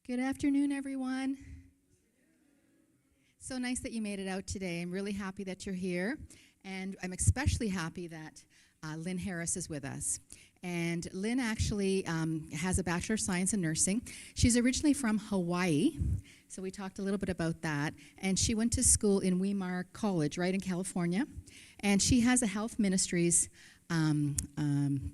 Good afternoon, everyone. So nice that you made it out today. I'm really happy that you're here, and I'm especially happy that Lynn Harris is with us. And Lynn actually has a Bachelor of Science in Nursing. She's originally from Hawaii, so we talked a little bit about that. And she went to school in Weimar College, right in California. And she has a health ministries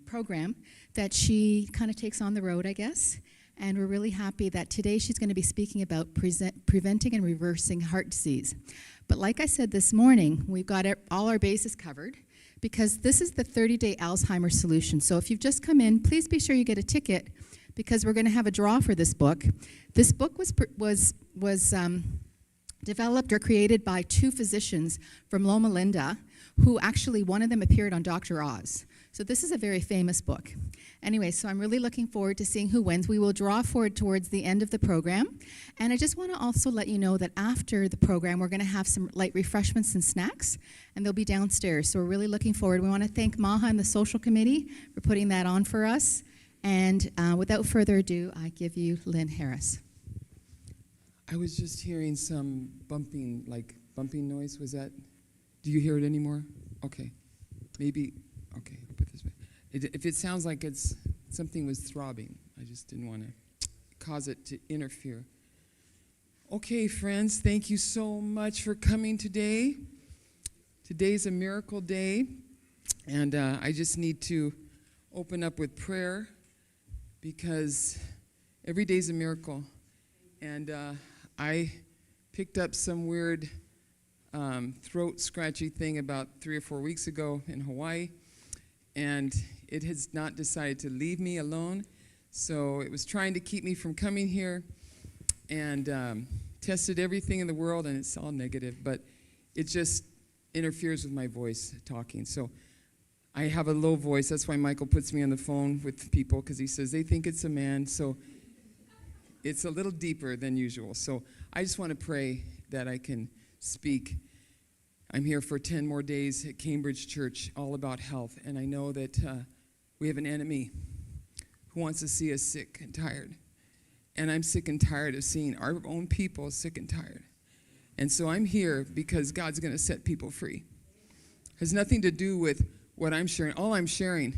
program that she kind of takes on the road, I guess. And we're really happy that today she's going to be speaking about preventing and reversing heart disease. But like I said this morning, we've got all our bases covered because this is the 30-day Alzheimer's solution. So if you've just come in, please be sure you get a ticket because we're going to have a draw for this book. This book was developed or created by two physicians from Loma Linda, who actually, one of them appeared on Dr. Oz. So this is a very famous book. Anyway, so I'm really looking forward to seeing who wins. We will draw for it towards the end of the program. And I just want to also let you know that after the program, we're going to have some light refreshments and snacks, and they'll be downstairs. So we're really looking forward. We want to thank Maha and the social committee for putting that on for us. And without further ado, I give you Lynn Harris. I was just hearing some bumping noise. Was that? Do you hear it anymore? Okay. Maybe. Okay. I'll put this back. If it sounds like something was throbbing, I just didn't want to cause it to interfere. Okay, friends, thank you so much for coming today. Today's a miracle day, and I just need to open up with prayer because every day's a miracle. And I picked up some weird throat scratchy thing about 3 or 4 weeks ago in Hawaii, and it has not decided to leave me alone. So it was trying to keep me from coming here, and tested everything in the world, and it's all negative, but it just interferes with my voice talking. So I have a low voice. That's why Michael puts me on the phone with people, because he says they think it's a man. So it's a little deeper than usual. So I just want to pray that I can speak. I'm here for 10 more days at Cambridge Church, all about health. And I know that we have an enemy who wants to see us sick and tired. And I'm sick and tired of seeing our own people sick and tired. And so I'm here because God's going to set people free. It has nothing to do with what I'm sharing. All I'm sharing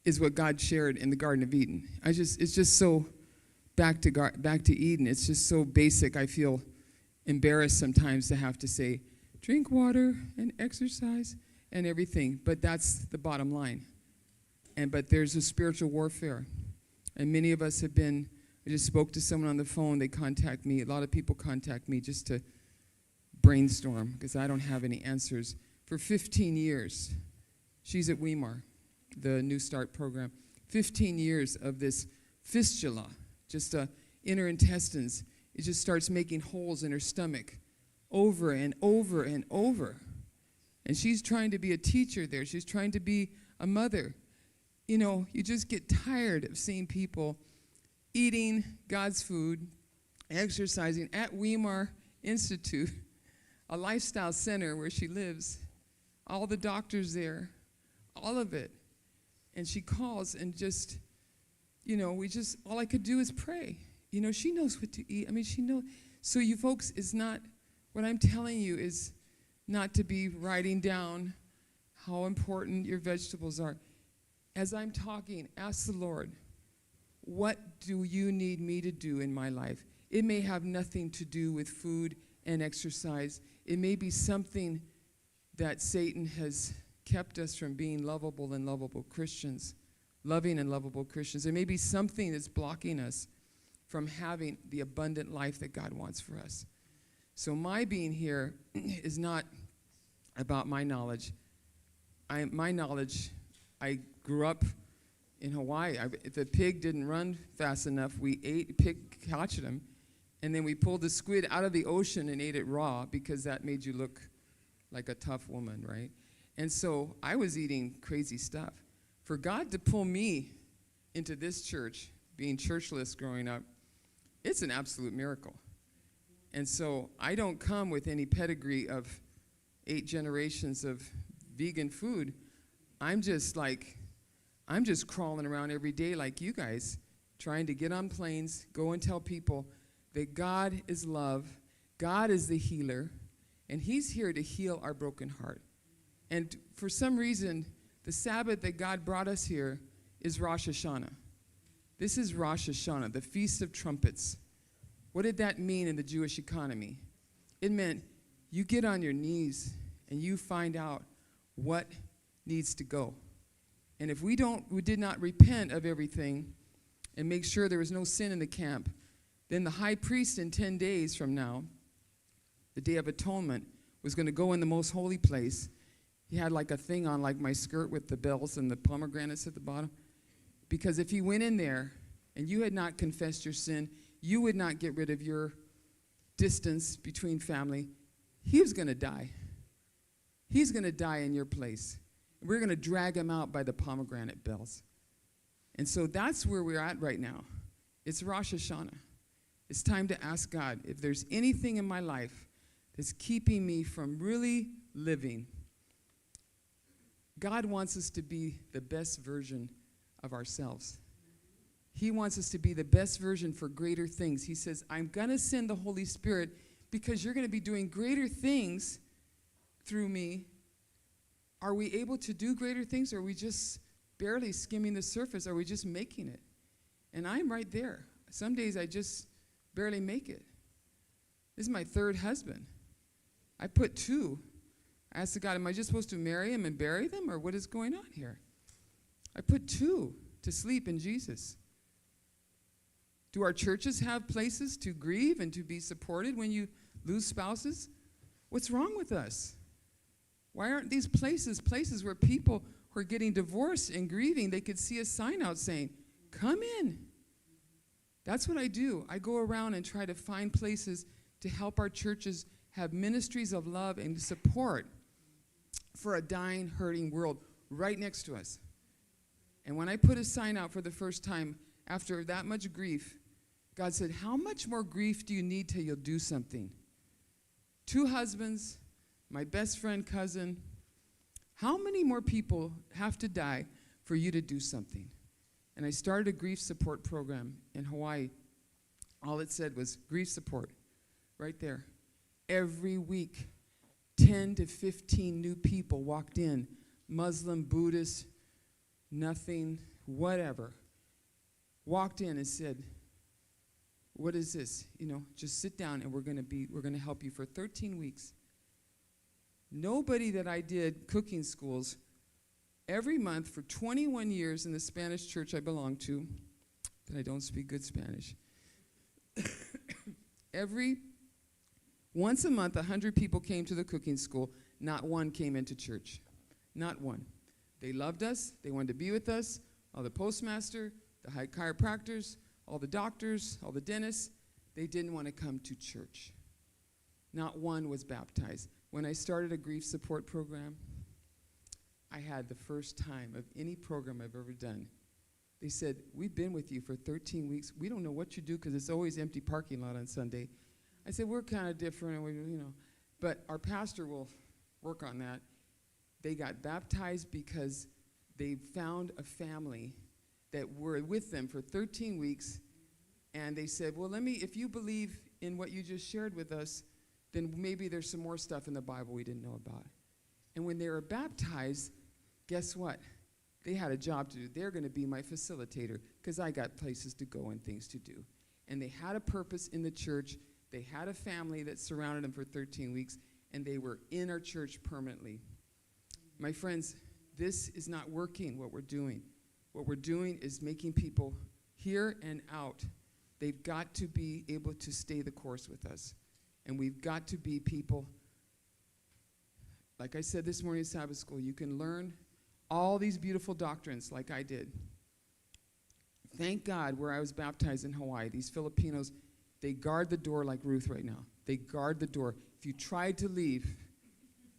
is what God shared in the Garden of Eden. It's just so back to Eden. It's just so basic. I feel embarrassed sometimes to have to say, drink water and exercise and everything. But that's the bottom line. But there's a spiritual warfare. And many of us have been, I just spoke to someone on the phone. They contact me. A lot of people contact me just to brainstorm because I don't have any answers. For 15 years, she's at Weimar, the New Start program. 15 years of this fistula, just inner intestines. It just starts making holes in her stomach over and over and over. And she's trying to be a teacher there. She's trying to be a mother. You know, you just get tired of seeing people eating God's food, exercising at Weimar Institute, a lifestyle center where she lives. All the doctors there, all of it. And she calls and just, all I could do is pray. You know, she knows what to eat. I mean, she knows. So you folks, what I'm telling you is not to be writing down how important your vegetables are. As I'm talking, ask the Lord, what do you need me to do in my life? It may have nothing to do with food and exercise. It may be something that Satan has kept us from being lovable and lovable Christians, loving and lovable Christians. There may be something that's blocking us from having the abundant life that God wants for us. So my being here is not about my knowledge. I grew up in Hawaii. If the pig didn't run fast enough, we catched him, and then we pulled the squid out of the ocean and ate it raw because that made you look like a tough woman, right? And so I was eating crazy stuff. For God to pull me into this church, being churchless growing up, it's an absolute miracle. And so I don't come with any pedigree of 8 generations of vegan food. I'm just crawling around every day like you guys, trying to get on planes, go and tell people that God is love, God is the healer, and he's here to heal our broken heart. And for some reason, the Sabbath that God brought us here is Rosh Hashanah. This is Rosh Hashanah, the Feast of Trumpets. What did that mean in the Jewish economy? It meant you get on your knees and you find out what needs to go. And if we did not repent of everything and make sure there was no sin in the camp, then the high priest in 10 days from now, the Day of Atonement, was going to go in the most holy place. He had like a thing on like my skirt with the bells and the pomegranates at the bottom. Because if he went in there and you had not confessed your sin, you would not get rid of your distance between family. He was going to die. He's going to die in your place. We're going to drag him out by the pomegranate bells. And so that's where we're at right now. It's Rosh Hashanah. It's time to ask God if there's anything in my life that's keeping me from really living. God wants us to be the best version of ourselves. He wants us to be the best version for greater things. He says, I'm going to send the Holy Spirit because you're going to be doing greater things through me. Are we able to do greater things, or are we just barely skimming the surface? Are we just making it? And I'm right there. Some days I just barely make it. This is my third husband. I put two. I asked the God, am I just supposed to marry him and bury them, or what is going on here? I put two to sleep in Jesus. Do our churches have places to grieve and to be supported when you lose spouses? What's wrong with us? Why aren't these places where people who are getting divorced and grieving, they could see a sign out saying, come in. That's what I do. I go around and try to find places to help our churches have ministries of love and support for a dying, hurting world right next to us. And when I put a sign out for the first time, after that much grief, God said, how much more grief do you need till you'll do something? 2 husbands, my best friend, cousin. How many more people have to die for you to do something? And I started a grief support program in Hawaii. All it said was grief support, right there. Every week, 10 to 15 new people walked in, Muslim, Buddhist, nothing, whatever, walked in and said, what is this? Just sit down and we're going to help you for 13 weeks. Nobody that I did cooking schools every month for 21 years in the Spanish church I belong to, that I don't speak good Spanish. Once a month, 100 people came to the cooking school. Not one came into church. Not one. They loved us. They wanted to be with us. All the postmaster, the high chiropractors, all the doctors, all the dentists, they didn't want to come to church. Not one was baptized. When I started a grief support program, I had the first time of any program I've ever done. They said, we've been with you for 13 weeks. We don't know what you do because it's always empty parking lot on Sunday. I said, we're kind of different, but our pastor will work on that. They got baptized because they found a family that were with them for 13 weeks, and they said, well, if you believe in what you just shared with us, then maybe there's some more stuff in the Bible we didn't know about. And when they were baptized, guess what? They had a job to do. They're going to be my facilitator because I got places to go and things to do. And they had a purpose in the church. They had a family that surrounded them for 13 weeks, and they were in our church permanently. My friends, this is not working, what we're doing. What we're doing is making people here and out. They've got to be able to stay the course with us. And we've got to be people, like I said this morning at Sabbath school, you can learn all these beautiful doctrines like I did. Thank God where I was baptized in Hawaii, these Filipinos, they guard the door like Ruth right now. They guard the door. If you tried to leave,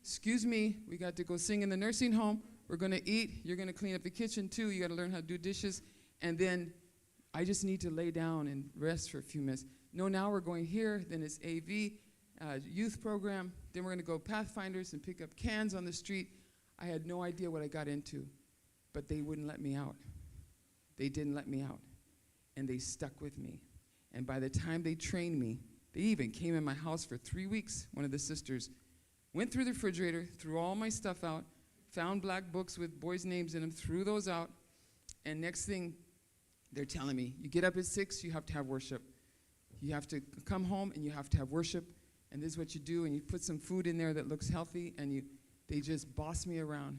excuse me, we got to go sing in the nursing home. We're going to eat. You're going to clean up the kitchen too. You got to learn how to do dishes. And then I just need to lay down and rest for a few minutes. No, now we're going here. Then it's AV, youth program. Then we're going to go Pathfinders and pick up cans on the street. I had no idea what I got into, but they wouldn't let me out. They didn't let me out. and they stuck with me. And by the time they trained me, they even came in my house for 3 weeks. One of the sisters went through the refrigerator, threw all my stuff out, found black books with boys' names in them, threw those out, and next thing, they're telling me, you get up at 6, you have to have worship. You have to come home and you have to have worship, and this is what you do, and you put some food in there that looks healthy, and they just boss me around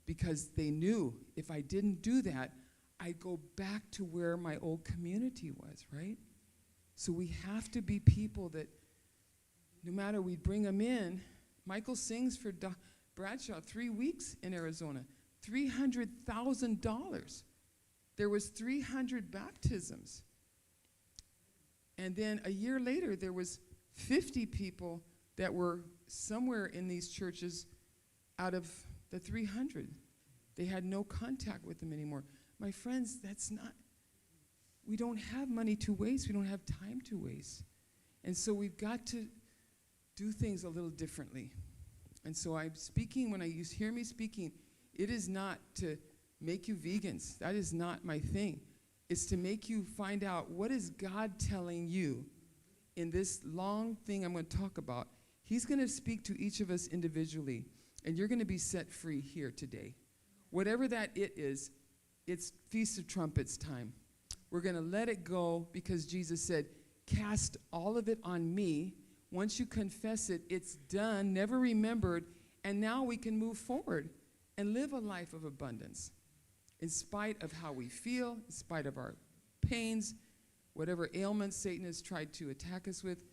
because they knew if I didn't do that, I'd go back to where my old community was, right? So we have to be people that no matter we bring them in. Michael sings for Bradshaw 3 weeks in Arizona, $300,000. There was 300 baptisms. And then a year later, there was 50 people that were somewhere in these churches out of the 300. They had no contact with them anymore. My friends, we don't have money to waste. We don't have time to waste. And so we've got to do things a little differently. And so I'm speaking, when you hear me speaking, it is not to make you vegans. That is not my thing. It's to make you find out, what is God telling you in this long thing I'm going to talk about. He's going to speak to each of us individually, and you're going to be set free here today. Whatever that it is, it's Feast of Trumpets time. We're going to let it go because Jesus said, cast all of it on me. Once you confess it, it's done, never remembered, and now we can move forward and live a life of abundance. In spite of how we feel, in spite of our pains, whatever ailments Satan has tried to attack us with,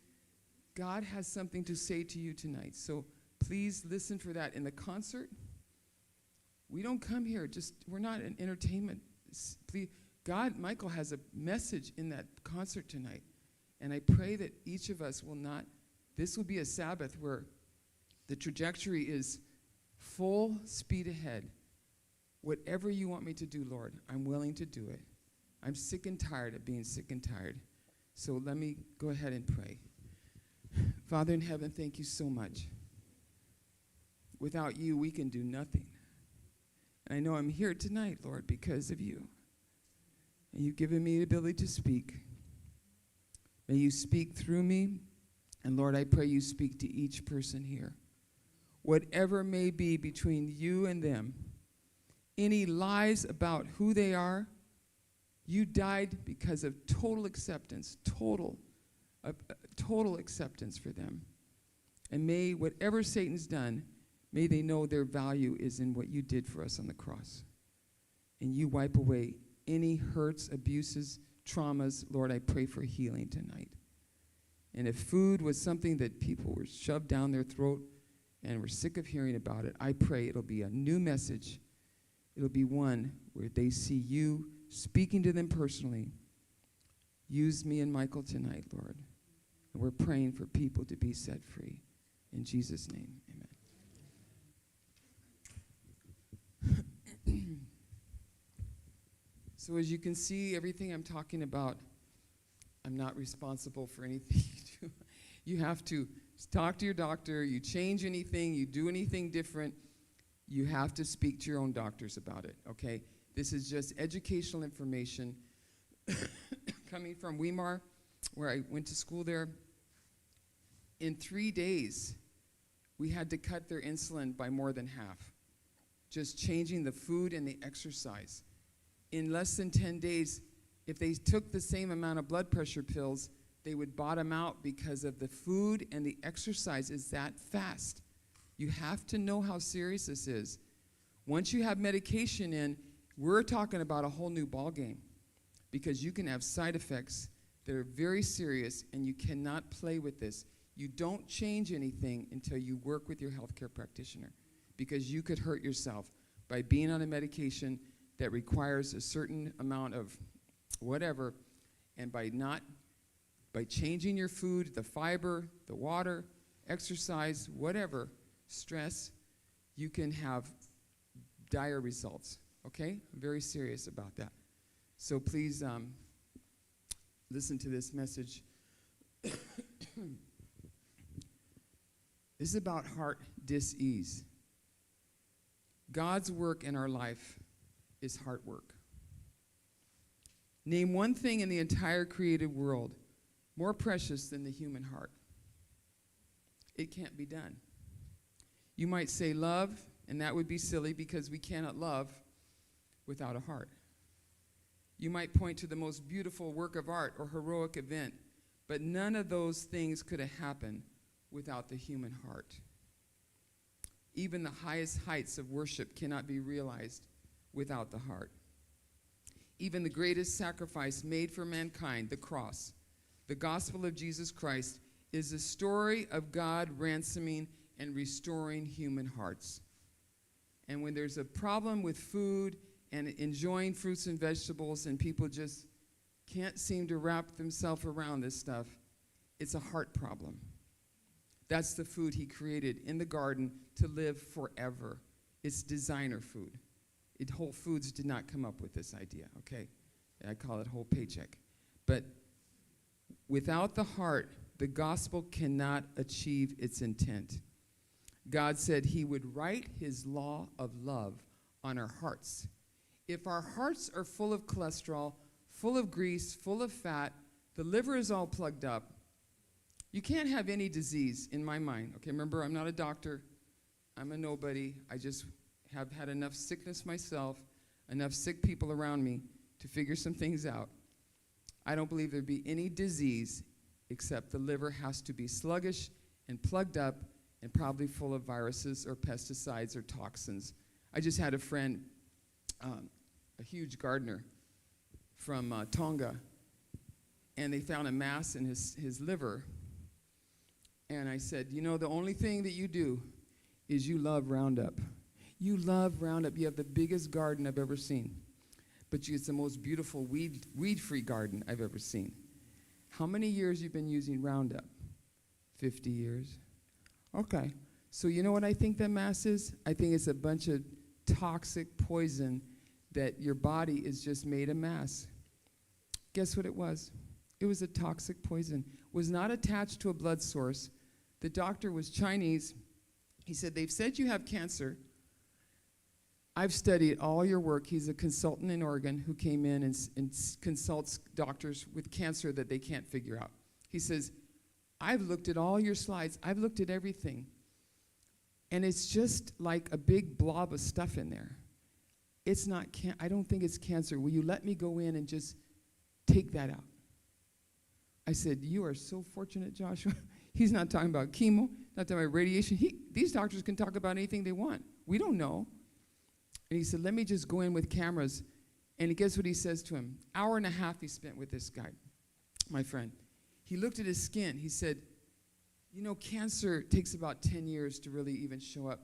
God has something to say to you tonight. So please listen for that. In the concert, we don't come here we're not an entertainment. Please, Michael has a message in that concert tonight. And I pray that each of us this will be a Sabbath where the trajectory is full speed ahead. Whatever you want me to do, Lord, I'm willing to do it. I'm sick and tired of being sick and tired. So let me go ahead and pray. Father in heaven, thank you so much. Without you, we can do nothing. And I know I'm here tonight, Lord, because of you. And you've given me the ability to speak. May you speak through me. And Lord, I pray you speak to each person here. Whatever may be between you and them, any lies about who they are, you died because of total acceptance, total acceptance for them. And may whatever Satan's done, may they know their value is in what you did for us on the cross. And you wipe away any hurts, abuses, traumas. Lord, I pray for healing tonight. And if food was something that people were shoved down their throat and were sick of hearing about it, I pray it'll be a new message. It'll be one where they see you speaking to them personally. Use me and Michael tonight, Lord. And we're praying for people to be set free. In Jesus' name, amen. So as you can see, everything I'm talking about, I'm not responsible for anything you do. You have to talk to your doctor. You change anything, you do anything different, you have to speak to your own doctors about it, okay? This is just educational information coming from Weimar, where I went to school there. In 3 days, we had to cut their insulin by more than half, just changing the food and the exercise. In less than 10 days, if they took the same amount of blood pressure pills, they would bottom out because of the food and the exercise is that fast. You have to know how serious this is. Once you have medication in, we're talking about a whole new ballgame because you can have side effects that are very serious and you cannot play with this. You don't change anything until you work with your healthcare practitioner because you could hurt yourself by being on a medication that requires a certain amount of whatever, and by changing your food, the fiber, the water, exercise, whatever, stress, you can have dire results, okay? I'm very serious about that. So please listen to this message. This is about heart dis-ease. God's work in our life is heart work. Name one thing in the entire created world more precious than the human heart. It can't be done. You might say love, and that would be silly because we cannot love without a heart. You might point to the most beautiful work of art or heroic event, but none of those things could have happened without the human heart. Even the highest heights of worship cannot be realized without the heart. Even the greatest sacrifice made for mankind, the cross, the gospel of Jesus Christ, is the story of God ransoming and restoring human hearts. And when there's a problem with food and enjoying fruits and vegetables and people just can't seem to wrap themselves around this stuff, it's a heart problem. That's the food he created in the garden to live forever. It's designer food. Whole Foods did not come up with this idea, okay? I call it whole paycheck. But without the heart, the gospel cannot achieve its intent. God said he would write his law of love on our hearts. If our hearts are full of cholesterol, full of grease, full of fat, the liver is all plugged up, you can't have any disease in my mind. Okay, remember, I'm not a doctor. I'm a nobody. I just have had enough sickness myself, enough sick people around me to figure some things out. I don't believe there'd be any disease except the liver has to be sluggish and plugged up and probably full of viruses or pesticides or toxins. I just had a friend, a huge gardener from Tonga, and they found a mass in his liver. And I said, you know, the only thing that you do is you love Roundup. You love Roundup. You have the biggest garden I've ever seen. But it's the most beautiful weed-free garden I've ever seen. How many years you've been using Roundup? 50 years. Okay. So you know what I think that mass is? I think it's a bunch of toxic poison that your body is just made a mass. Guess what it was? It was a toxic poison. Was not attached to a blood source. The doctor was Chinese. He said, they've said you have cancer. I've studied all your work. He's a consultant in Oregon who came in and consults doctors with cancer that they can't figure out. He says, I've looked at all your slides. I've looked at everything. And it's just like a big blob of stuff in there. It's not, I don't think it's cancer. Will you let me go in and just take that out? I said, you are so fortunate, Joshua. He's not talking about chemo, not talking about radiation. These doctors can talk about anything they want. We don't know. And he said, let me just go in with cameras. And guess what he says to him? Hour and a half he spent with this guy, my friend. He looked at his skin. He said, you know, cancer takes about 10 years to really even show up.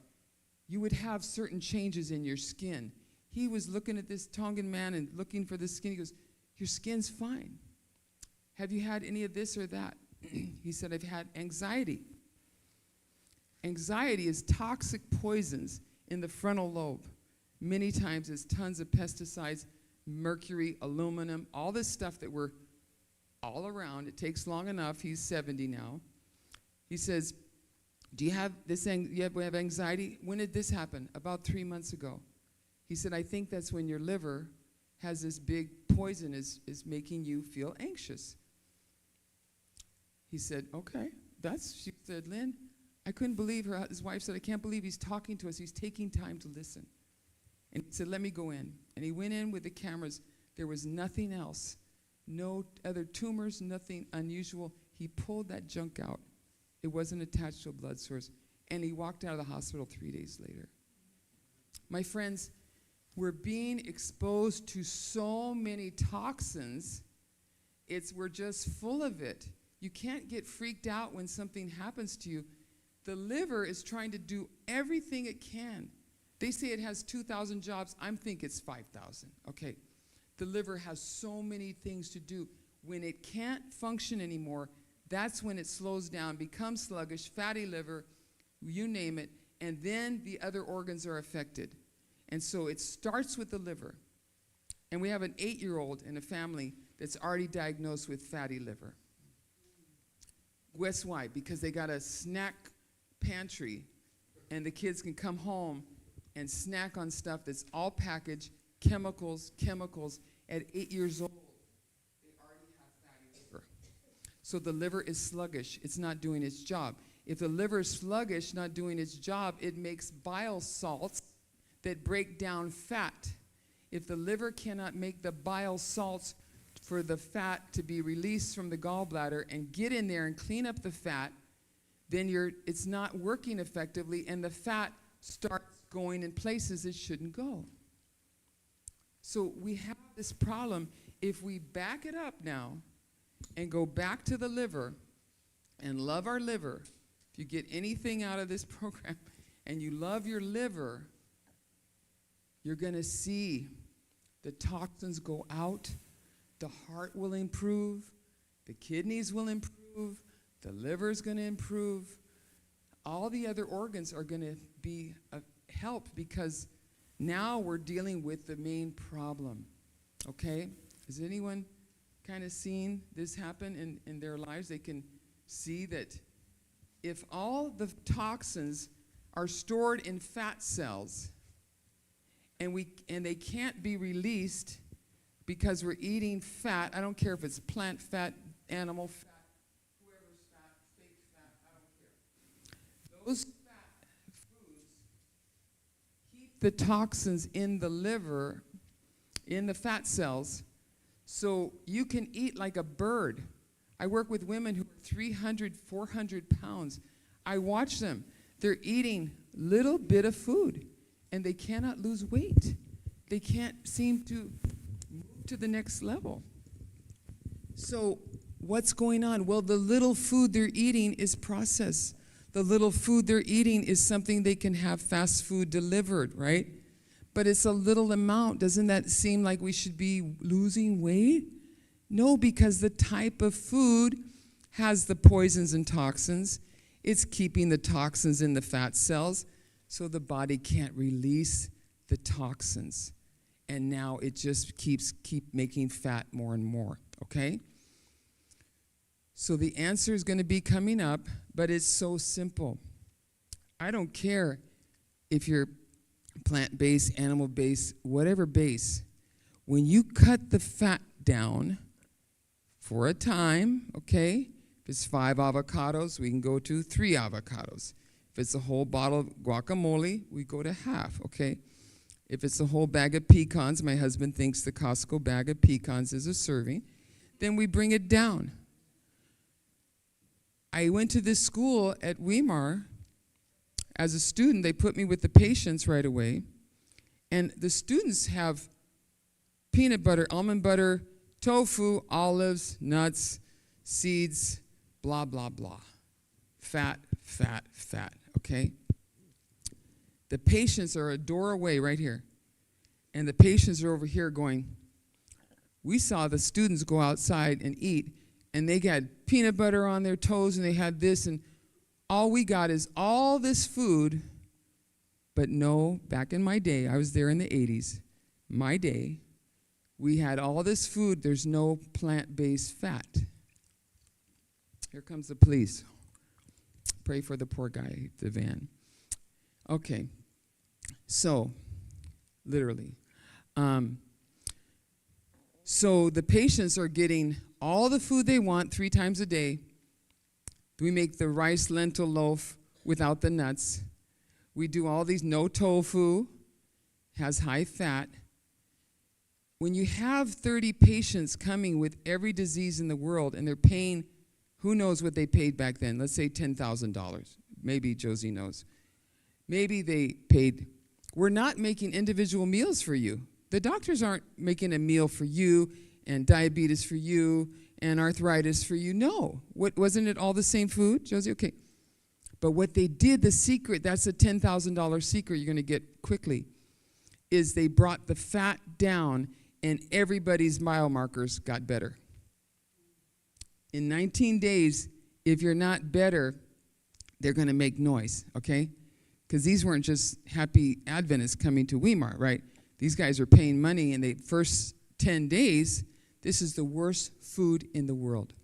You would have certain changes in your skin. He was looking at this Tongan man and looking for the skin. He goes, your skin's fine. Have you had any of this or that? He said, I've had anxiety. Anxiety is toxic poisons in the frontal lobe. Many times it's tons of pesticides, mercury, aluminum, all this stuff that we're all around. It takes long enough. He's 70 now. He says, do you have this? You have anxiety? When did this happen? About 3 months ago. He said, I think that's when your liver has this big poison is making you feel anxious. He said, okay. She said, Lynn, I couldn't believe his wife said, I can't believe he's talking to us. He's taking time to listen. And he said, let me go in. And he went in with the cameras. There was nothing else. No other tumors, nothing unusual. He pulled that junk out. It wasn't attached to a blood source. And he walked out of the hospital 3 days later. My friends, we're being exposed to so many toxins. We're just full of it. You can't get freaked out when something happens to you. The liver is trying to do everything it can. They say it has 2,000 jobs. I think it's 5,000. Okay. The liver has so many things to do. When it can't function anymore, that's when it slows down, becomes sluggish, fatty liver, you name it, and then the other organs are affected. And so it starts with the liver. And we have an 8-year-old in a family that's already diagnosed with fatty liver. Guess why? Because they got a snack pantry, and the kids can come home and snack on stuff that's all packaged, chemicals, at 8 years old. So the liver is sluggish. It's not doing its job. If the liver is sluggish, not doing its job, it makes bile salts that break down fat. If the liver cannot make the bile salts for the fat to be released from the gallbladder and get in there and clean up the fat, then it's not working effectively, and the fat starts going in places it shouldn't go. So we have this problem. If we back it up now and go back to the liver and love our liver, if you get anything out of this program and you love your liver, you're going to see the toxins go out, the heart will improve, the kidneys will improve, the liver is going to improve. All the other organs are going to be helped because now we're dealing with the main problem. Okay? Has anyone kind of seen this happen in their lives? They can see that if all the toxins are stored in fat cells and they can't be released because we're eating fat, I don't care if it's plant fat, animal fat, whoever's fat, fake fat, I don't care. Those fat foods keep the toxins in the liver, in the fat cells, so you can eat like a bird. I work with women who are 300, 400 pounds. I watch them. They're eating little bit of food, and they cannot lose weight. They can't seem to move to the next level. So what's going on? Well, the little food they're eating is processed. The little food they're eating is something they can have fast food delivered, right? But it's a little amount. Doesn't that seem like we should be losing weight? No, because the type of food has the poisons and toxins. It's keeping the toxins in the fat cells, so the body can't release the toxins. And now it just keep making fat more and more, okay? So the answer is going to be coming up, but it's so simple. I don't care if you're plant-based, animal-based, whatever base. When you cut the fat down for a time, okay? If it's 5 avocados, we can go to 3 avocados. If it's a whole bottle of guacamole, we go to half, okay? If it's a whole bag of pecans, my husband thinks the Costco bag of pecans is a serving, then we bring it down. I went to this school at Weimar. As a student, they put me with the patients right away, and the students have peanut butter, almond butter, tofu, olives, nuts, seeds, blah, blah, blah. Fat, fat, fat, okay? The patients are a door away right here. And the patients are over here going, we saw the students go outside and eat, and they got peanut butter on their toes, and they had this, and all we got is all this food. But no, back in my day, I was there in the 80s, my day, we had all this food. There's no plant-based fat. Here comes the police. Pray for the poor guy, the van. Okay, so, literally. So the patients are getting all the food they want 3 times a day. We make the rice lentil loaf without the nuts. We do all these no tofu, has high fat. When you have 30 patients coming with every disease in the world, and they're paying, who knows what they paid back then? Let's say $10,000. Maybe Josie knows. Maybe they paid. We're not making individual meals for you. The doctors aren't making a meal for you and diabetes for you and arthritis for you. No. Wasn't it all the same food, Josie? Okay. But what they did, the secret, that's a $10,000 secret you're going to get quickly, is they brought the fat down and everybody's biomarkers got better. In 19 days, if you're not better, they're going to make noise, okay? Because these weren't just happy Adventists coming to Weimar, right? These guys are paying money, and the first 10 days, this is the worst food in the world.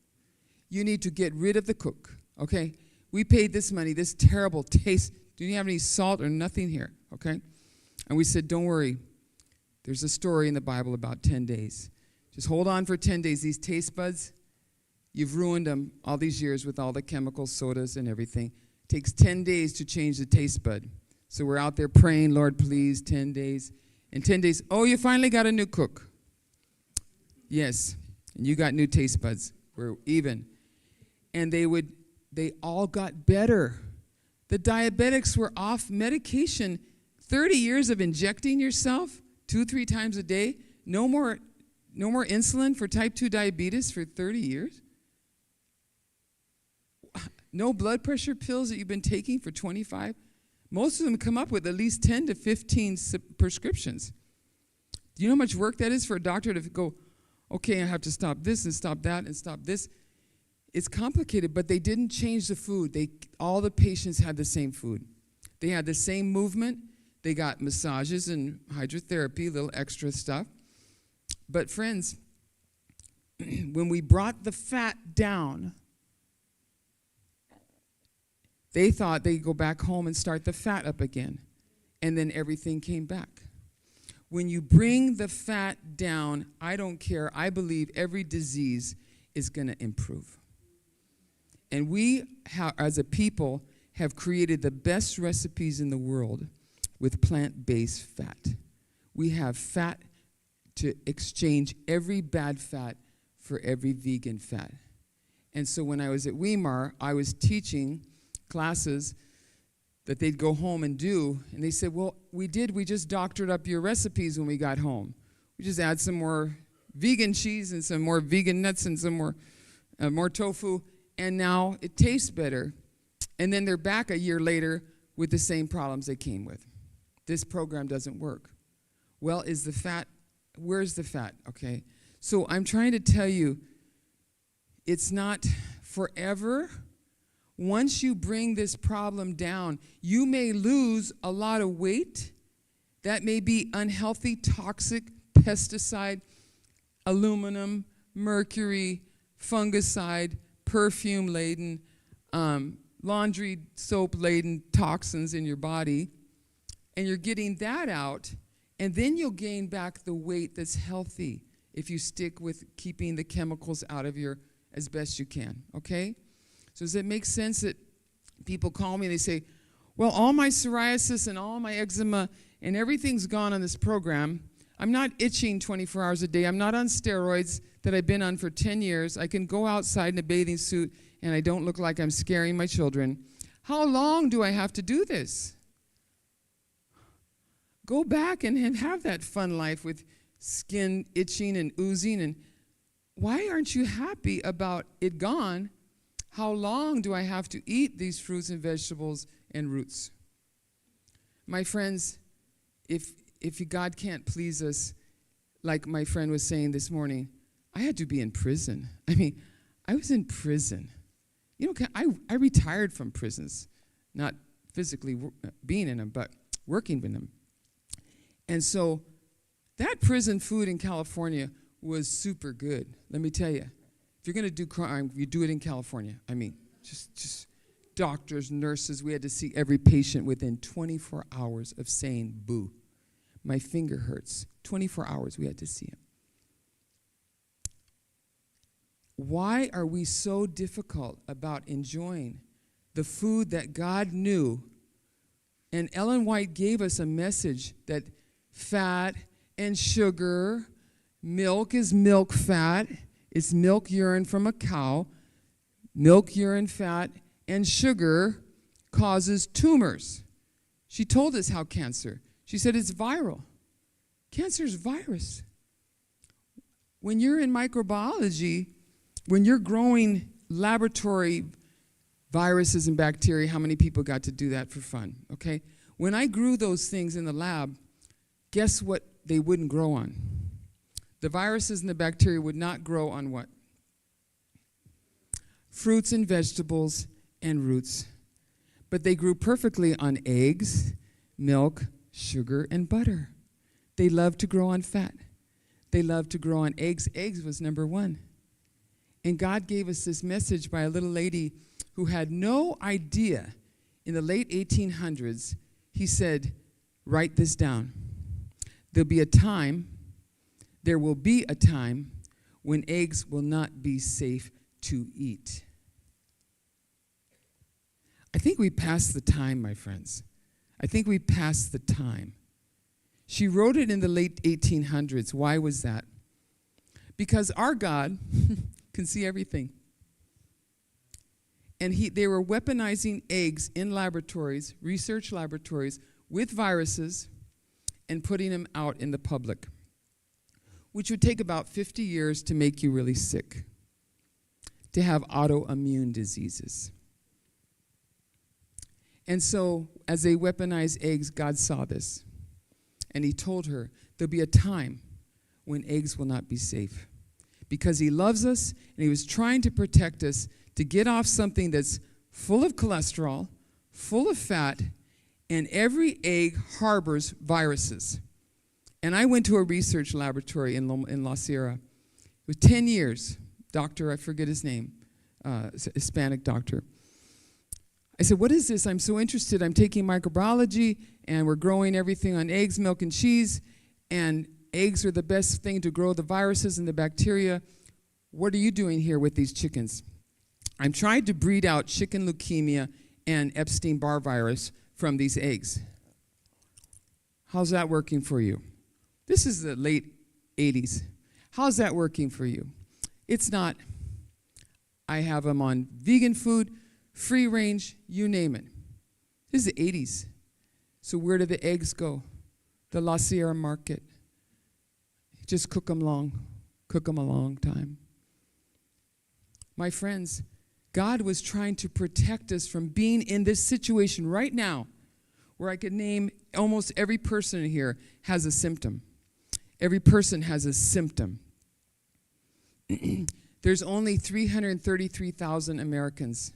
You need to get rid of the cook, okay? We paid this money, this terrible taste. Do you have any salt or nothing here, okay? And we said, don't worry. There's a story in the Bible about 10 days. Just hold on for 10 days. These taste buds, You've ruined them all these years with all the chemical sodas and everything. It takes 10 days to change the taste bud. So we're out there praying, Lord, please, 10 days. In 10 days, oh, you finally got a new cook. Yes, and you got new taste buds. We're even. And they all got better. The diabetics were off medication. 30 years of injecting yourself 2-3 times a day. No more insulin for type 2 diabetes for 30 years. No blood pressure pills that you've been taking for 25. Most of them come up with at least 10 to 15 prescriptions. Do you know how much work that is for a doctor to go, okay, I have to stop this and stop that and stop this? It's complicated, but they didn't change the food. All the patients had the same food. They had the same movement. They got massages and hydrotherapy, little extra stuff. But friends, when we brought the fat down, they thought they'd go back home and start the fat up again. And then everything came back. When you bring the fat down, I don't care. I believe every disease is going to improve. And we, as a people, have created the best recipes in the world with plant-based fat. We have fat to exchange every bad fat for every vegan fat. And so when I was at Weimar, I was teaching classes that they'd go home and do, and they said, well, we just doctored up your recipes when we got home. We just add some more vegan cheese and some more vegan nuts and some more tofu, and now it tastes better. And then they're back a year later with the same problems they came with. This program doesn't work. Well, where's the fat, okay? So I'm trying to tell you, it's not forever. Once you bring this problem down, you may lose a lot of weight. That may be unhealthy, toxic, pesticide, aluminum, mercury, fungicide, perfume-laden, laundry soap-laden toxins in your body. And you're getting that out, and then you'll gain back the weight that's healthy if you stick with keeping the chemicals out of your as best you can, okay? So does it make sense that people call me and they say, well, all my psoriasis and all my eczema and everything's gone on this program. I'm not itching 24 hours a day. I'm not on steroids that I've been on for 10 years. I can go outside in a bathing suit and I don't look like I'm scaring my children. How long do I have to do this? Go back and have that fun life with skin itching and oozing. And why aren't you happy about it gone? How long do I have to eat these fruits and vegetables and roots? My friends, if God can't please us, like my friend was saying this morning, I had to be in prison. I mean, I was in prison. You know, I retired from prisons, not physically being in them, but working with them. And so that prison food in California was super good. Let me tell you. If you're going to do crime, you do it in California. I mean, just doctors, nurses. We had to see every patient within 24 hours of saying boo. My finger hurts. 24 hours we had to see him. Why are we so difficult about enjoying the food that God knew? And Ellen White gave us a message that fat and sugar, milk is milk fat. It's milk urine from a cow. Milk, urine, fat, and sugar causes tumors. She told us how cancer. She said it's viral. Cancer is virus. When you're in microbiology, when you're growing laboratory viruses and bacteria, how many people got to do that for fun? Okay? When I grew those things in the lab, guess what they wouldn't grow on? The viruses and the bacteria would not grow on what? Fruits and vegetables and roots. But they grew perfectly on eggs, milk, sugar, and butter. They loved to grow on fat. They loved to grow on eggs. Eggs was number one. And God gave us this message by a little lady who had no idea. In the late 1800s, he said, write this down. There will be a time when eggs will not be safe to eat. I think we passed the time, my friends. I think we passed the time. She wrote it in the late 1800s. Why was that? Because our God can see everything. And they were weaponizing eggs in laboratories, research laboratories, with viruses, and putting them out in the public, which would take about 50 years to make you really sick, to have autoimmune diseases. And so, as they weaponized eggs, God saw this. And he told her, there'll be a time when eggs will not be safe. Because he loves us, and he was trying to protect us to get off something that's full of cholesterol, full of fat, and every egg harbors viruses. And I went to a research laboratory in La Sierra. It was 10 years. Doctor, I forget his name, Hispanic doctor. I said, what is this? I'm so interested. I'm taking microbiology, and we're growing everything on eggs, milk, and cheese, and eggs are the best thing to grow the viruses and the bacteria. What are you doing here with these chickens? I'm trying to breed out chicken leukemia and Epstein-Barr virus from these eggs. How's that working for you? This is the late 80s. How's that working for you? It's not. I have them on vegan food, free range, you name it. This is the 80s. So where do the eggs go? The La Sierra market. Just cook them a long time. My friends, God was trying to protect us from being in this situation right now, where I could name almost every person here has a symptom. Every person has a symptom. There's only 333,000 Americans.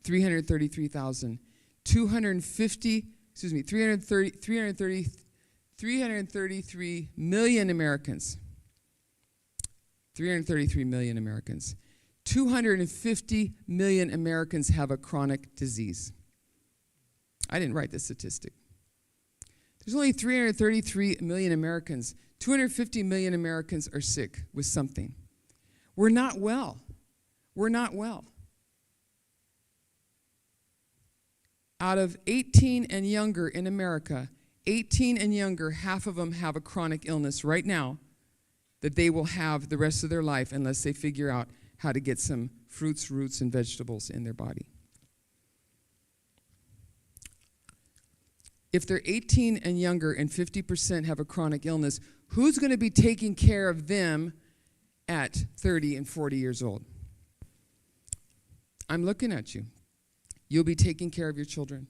333,000. 333 million Americans. 333 million Americans. 250 million Americans have a chronic disease. I didn't write this statistic. There's only 333 million Americans. 250 million Americans are sick with something. We're not well. We're not well. Out of 18 and younger in America, 18 and younger, half of them have a chronic illness right now that they will have the rest of their life unless they figure out how to get some fruits, roots, and vegetables in their body. If they're 18 and younger and 50% have a chronic illness, who's going to be taking care of them at 30 and 40 years old? I'm looking at you. You'll be taking care of your children.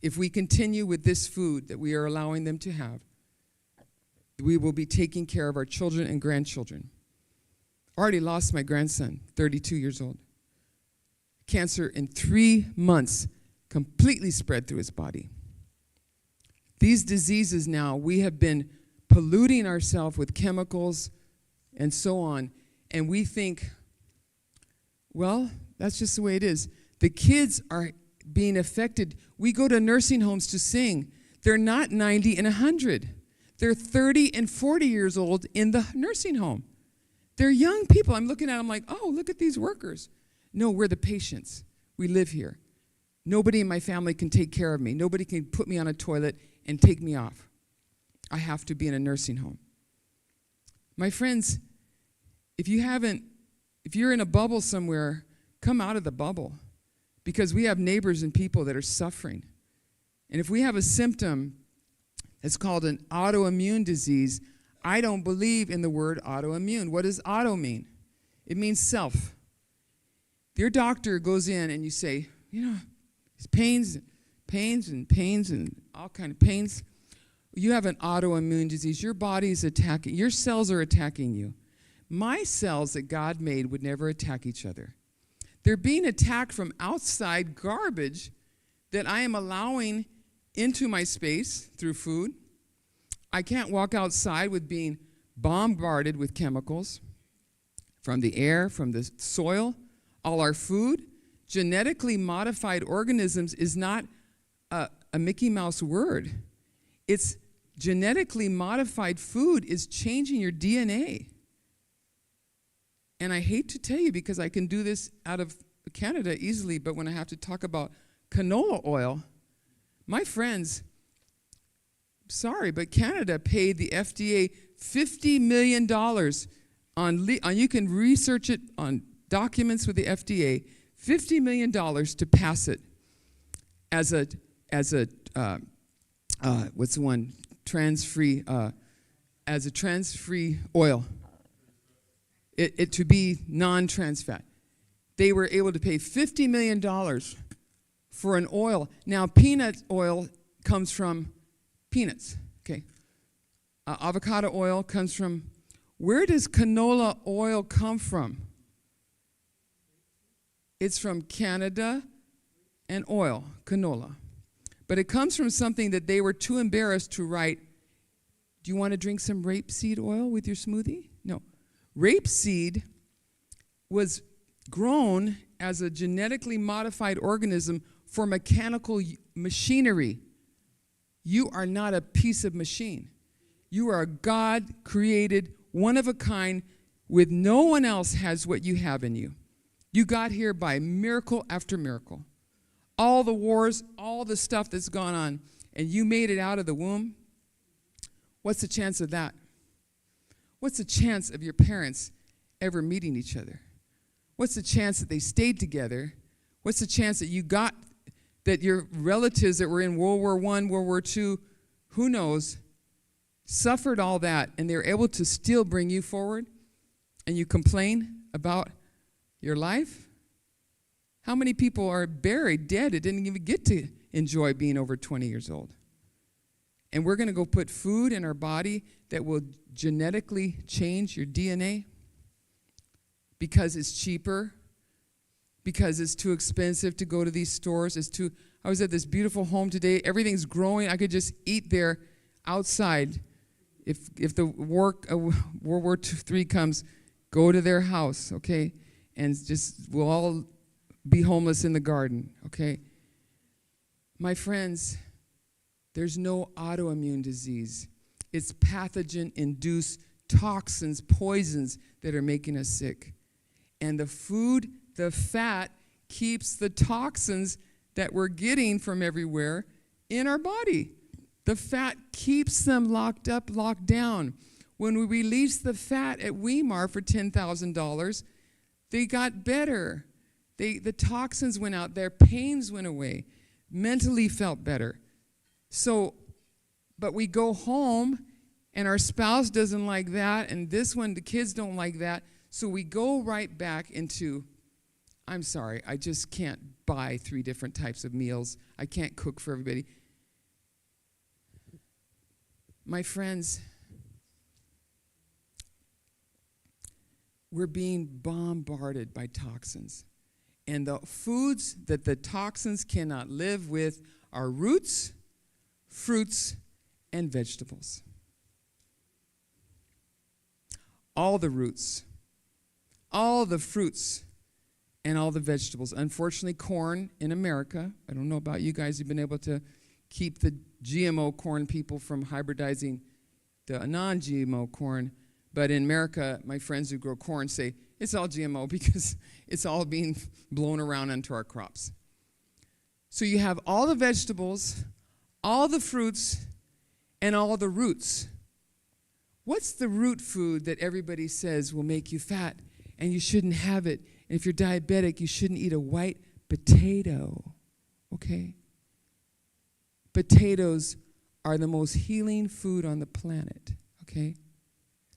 If we continue with this food that we are allowing them to have, we will be taking care of our children and grandchildren. I already lost my grandson, 32 years old. Cancer in 3 months completely spread through his body. These diseases now, we have been polluting ourselves with chemicals and so on, and we think, well, that's just the way it is. The kids are being affected. We go to nursing homes to sing. They're not 90 and 100. They're 30 and 40 years old in the nursing home. They're young people. I'm looking at them like, oh, look at these workers. No, we're the patients. We live here. Nobody in my family can take care of me. Nobody can put me on a toilet and take me off. I have to be in a nursing home. My friends, if you're in a bubble somewhere, come out of the bubble. Because we have neighbors and people that are suffering. And if we have a symptom that's called an autoimmune disease, I don't believe in the word autoimmune. What does auto mean? It means self. Your doctor goes in and you say, it's pains and all kind of pains. You have an autoimmune disease. Your body is attacking. Your cells are attacking you. My cells that God made would never attack each other. They're being attacked from outside garbage that I am allowing into my space through food. I can't walk outside with being bombarded with chemicals from the air, from the soil. All our food, genetically modified organisms is not a Mickey Mouse word. It's genetically modified food is changing your DNA. And I hate to tell you, because I can do this out of Canada easily, but when I have to talk about canola oil, my friends, sorry, but Canada paid the FDA $50 million on you can research it on documents with the FDA, $50 million to pass it as a what's the one, trans-free, as a trans-free oil, it to be non-trans fat. They were able to pay $50 million for an oil. Now, peanut oil comes from peanuts, okay? Avocado oil comes from, where does canola oil come from? It's from Canada and oil, canola. But it comes from something that they were too embarrassed to write, do you want to drink some rapeseed oil with your smoothie? No. Rapeseed was grown as a genetically modified organism for mechanical machinery. You are not a piece of machine. You are a God-created, one-of-a-kind, with no one else has what you have in you. You got here by miracle after miracle. All the wars, all the stuff that's gone on, and you made it out of the womb. What's the chance of that? What's the chance of your parents ever meeting each other? What's the chance that they stayed together? What's the chance that you got, that your relatives that were in World War I, World War II, who knows, suffered all that, and they were able to still bring you forward, and you complain about your life? How many people are buried, dead, that didn't even get to enjoy being over 20 years old? And we're going to go put food in our body that will genetically change your DNA because it's cheaper, because it's too expensive to go to these stores. I was at this beautiful home today. Everything's growing. I could just eat there outside. If the World War III comes, go to their house, okay? And just, we'll all be homeless in the garden, okay? My friends, there's no autoimmune disease. It's pathogen-induced toxins, poisons that are making us sick. And the food, the fat, keeps the toxins that we're getting from everywhere in our body. The fat keeps them locked up, locked down. When we released the fat at Weimar for $10,000, they got better. The toxins went out, their pains went away, mentally felt better. So, but we go home and our spouse doesn't like that, and this one, the kids don't like that, so we go right back into, I'm sorry, I just can't buy 3 different types of meals. I can't cook for everybody. My friends, we're being bombarded by toxins. And the foods that the toxins cannot live with are roots, fruits, and vegetables. All the roots, all the fruits, and all the vegetables. Unfortunately, corn in America, I don't know about you guys, you've been able to keep the GMO corn people from hybridizing the non-GMO corn. But in America, my friends who grow corn say, it's all GMO because it's all being blown around onto our crops. So you have all the vegetables, all the fruits, and all the roots. What's the root food that everybody says will make you fat and you shouldn't have it? And if you're diabetic, you shouldn't eat a white potato, okay? Potatoes are the most healing food on the planet, okay?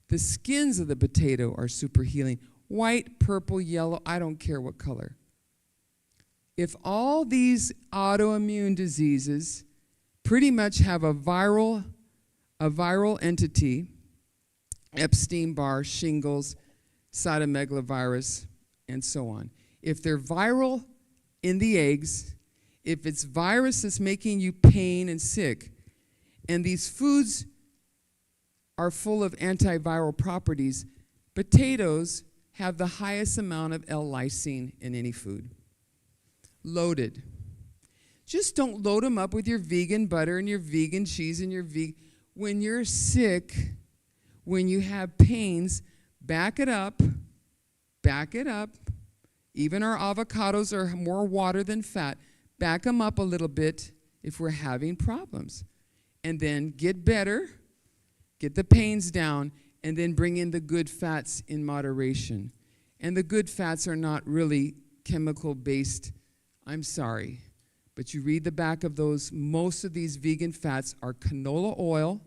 The skins of the potato are super healing. White, purple, yellow, I don't care what color. If all these autoimmune diseases pretty much have a viral entity, Epstein-Barr, shingles, cytomegalovirus, and so on. If they're viral in the eggs, if it's virus that's making you pain and sick, and these foods are full of antiviral properties, potatoes have the highest amount of L-lysine in any food. Loaded. Just don't load them up with your vegan butter and your vegan cheese and your vegan. When you're sick, when you have pains, back it up back it up. Even our avocados are more water than fat. Back them up a little bit if we're having problems. And then get better, get the pains down, and then bring in the good fats in moderation. And the good fats are not really chemical-based. I'm sorry. But you read the back of those, most of these vegan fats are canola oil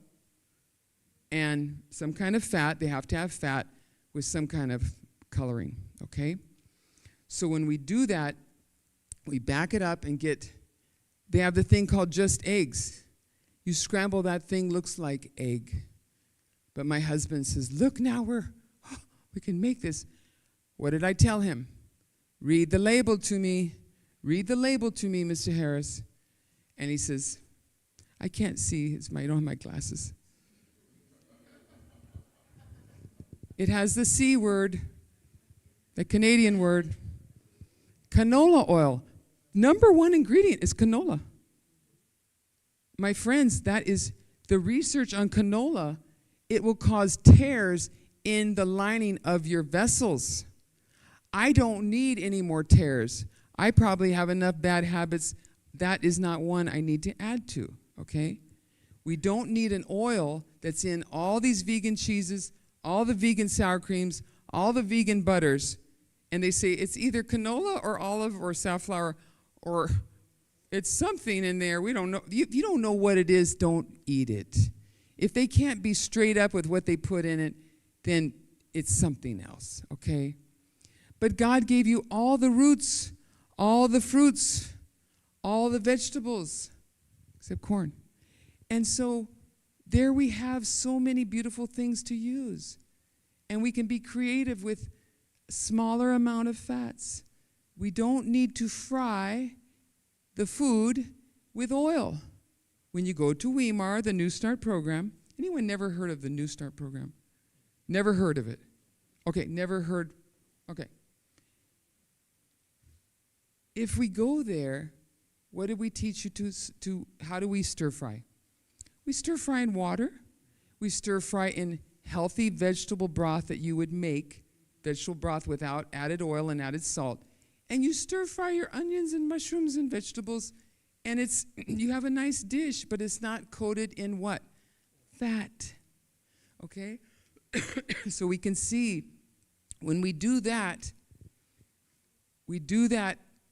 and some kind of fat. They have to have fat with some kind of coloring, okay? So when we do that, we back it up and they have the thing called just eggs. You scramble that thing, looks like egg. But my husband says, look now, we can make this. What did I tell him? Read the label to me. Read the label to me, Mr. Harris. And he says, I can't see. I don't have my glasses. It has the C word, the Canadian word. Canola oil. Number one ingredient is canola. My friends, that is the research on canola. It will cause tears in the lining of your vessels. I don't need any more tears. I probably have enough bad habits. That is not one I need to add to, okay? We don't need an oil that's in all these vegan cheeses, all the vegan sour creams, all the vegan butters, and they say it's either canola or olive or safflower or it's something in there. We don't know. If you don't know what it is, don't eat it. If they can't be straight up with what they put in it, then it's something else, okay? But God gave you all the roots, all the fruits, all the vegetables, except corn. And so there we have so many beautiful things to use. And we can be creative with smaller amount of fats. We don't need to fry the food with oil. When you go to Weimar, the New Start program, anyone never heard of the New Start program? Never heard of it? Okay, never heard. Okay. If we go there, what did we teach you to how do we stir fry? We stir fry in water. We stir fry in healthy vegetable broth that you would make, vegetable broth without added oil and added salt. And you stir fry your onions and mushrooms and vegetables, and you have a nice dish, but it's not coated in what? Fat. Okay? So we can see when we do that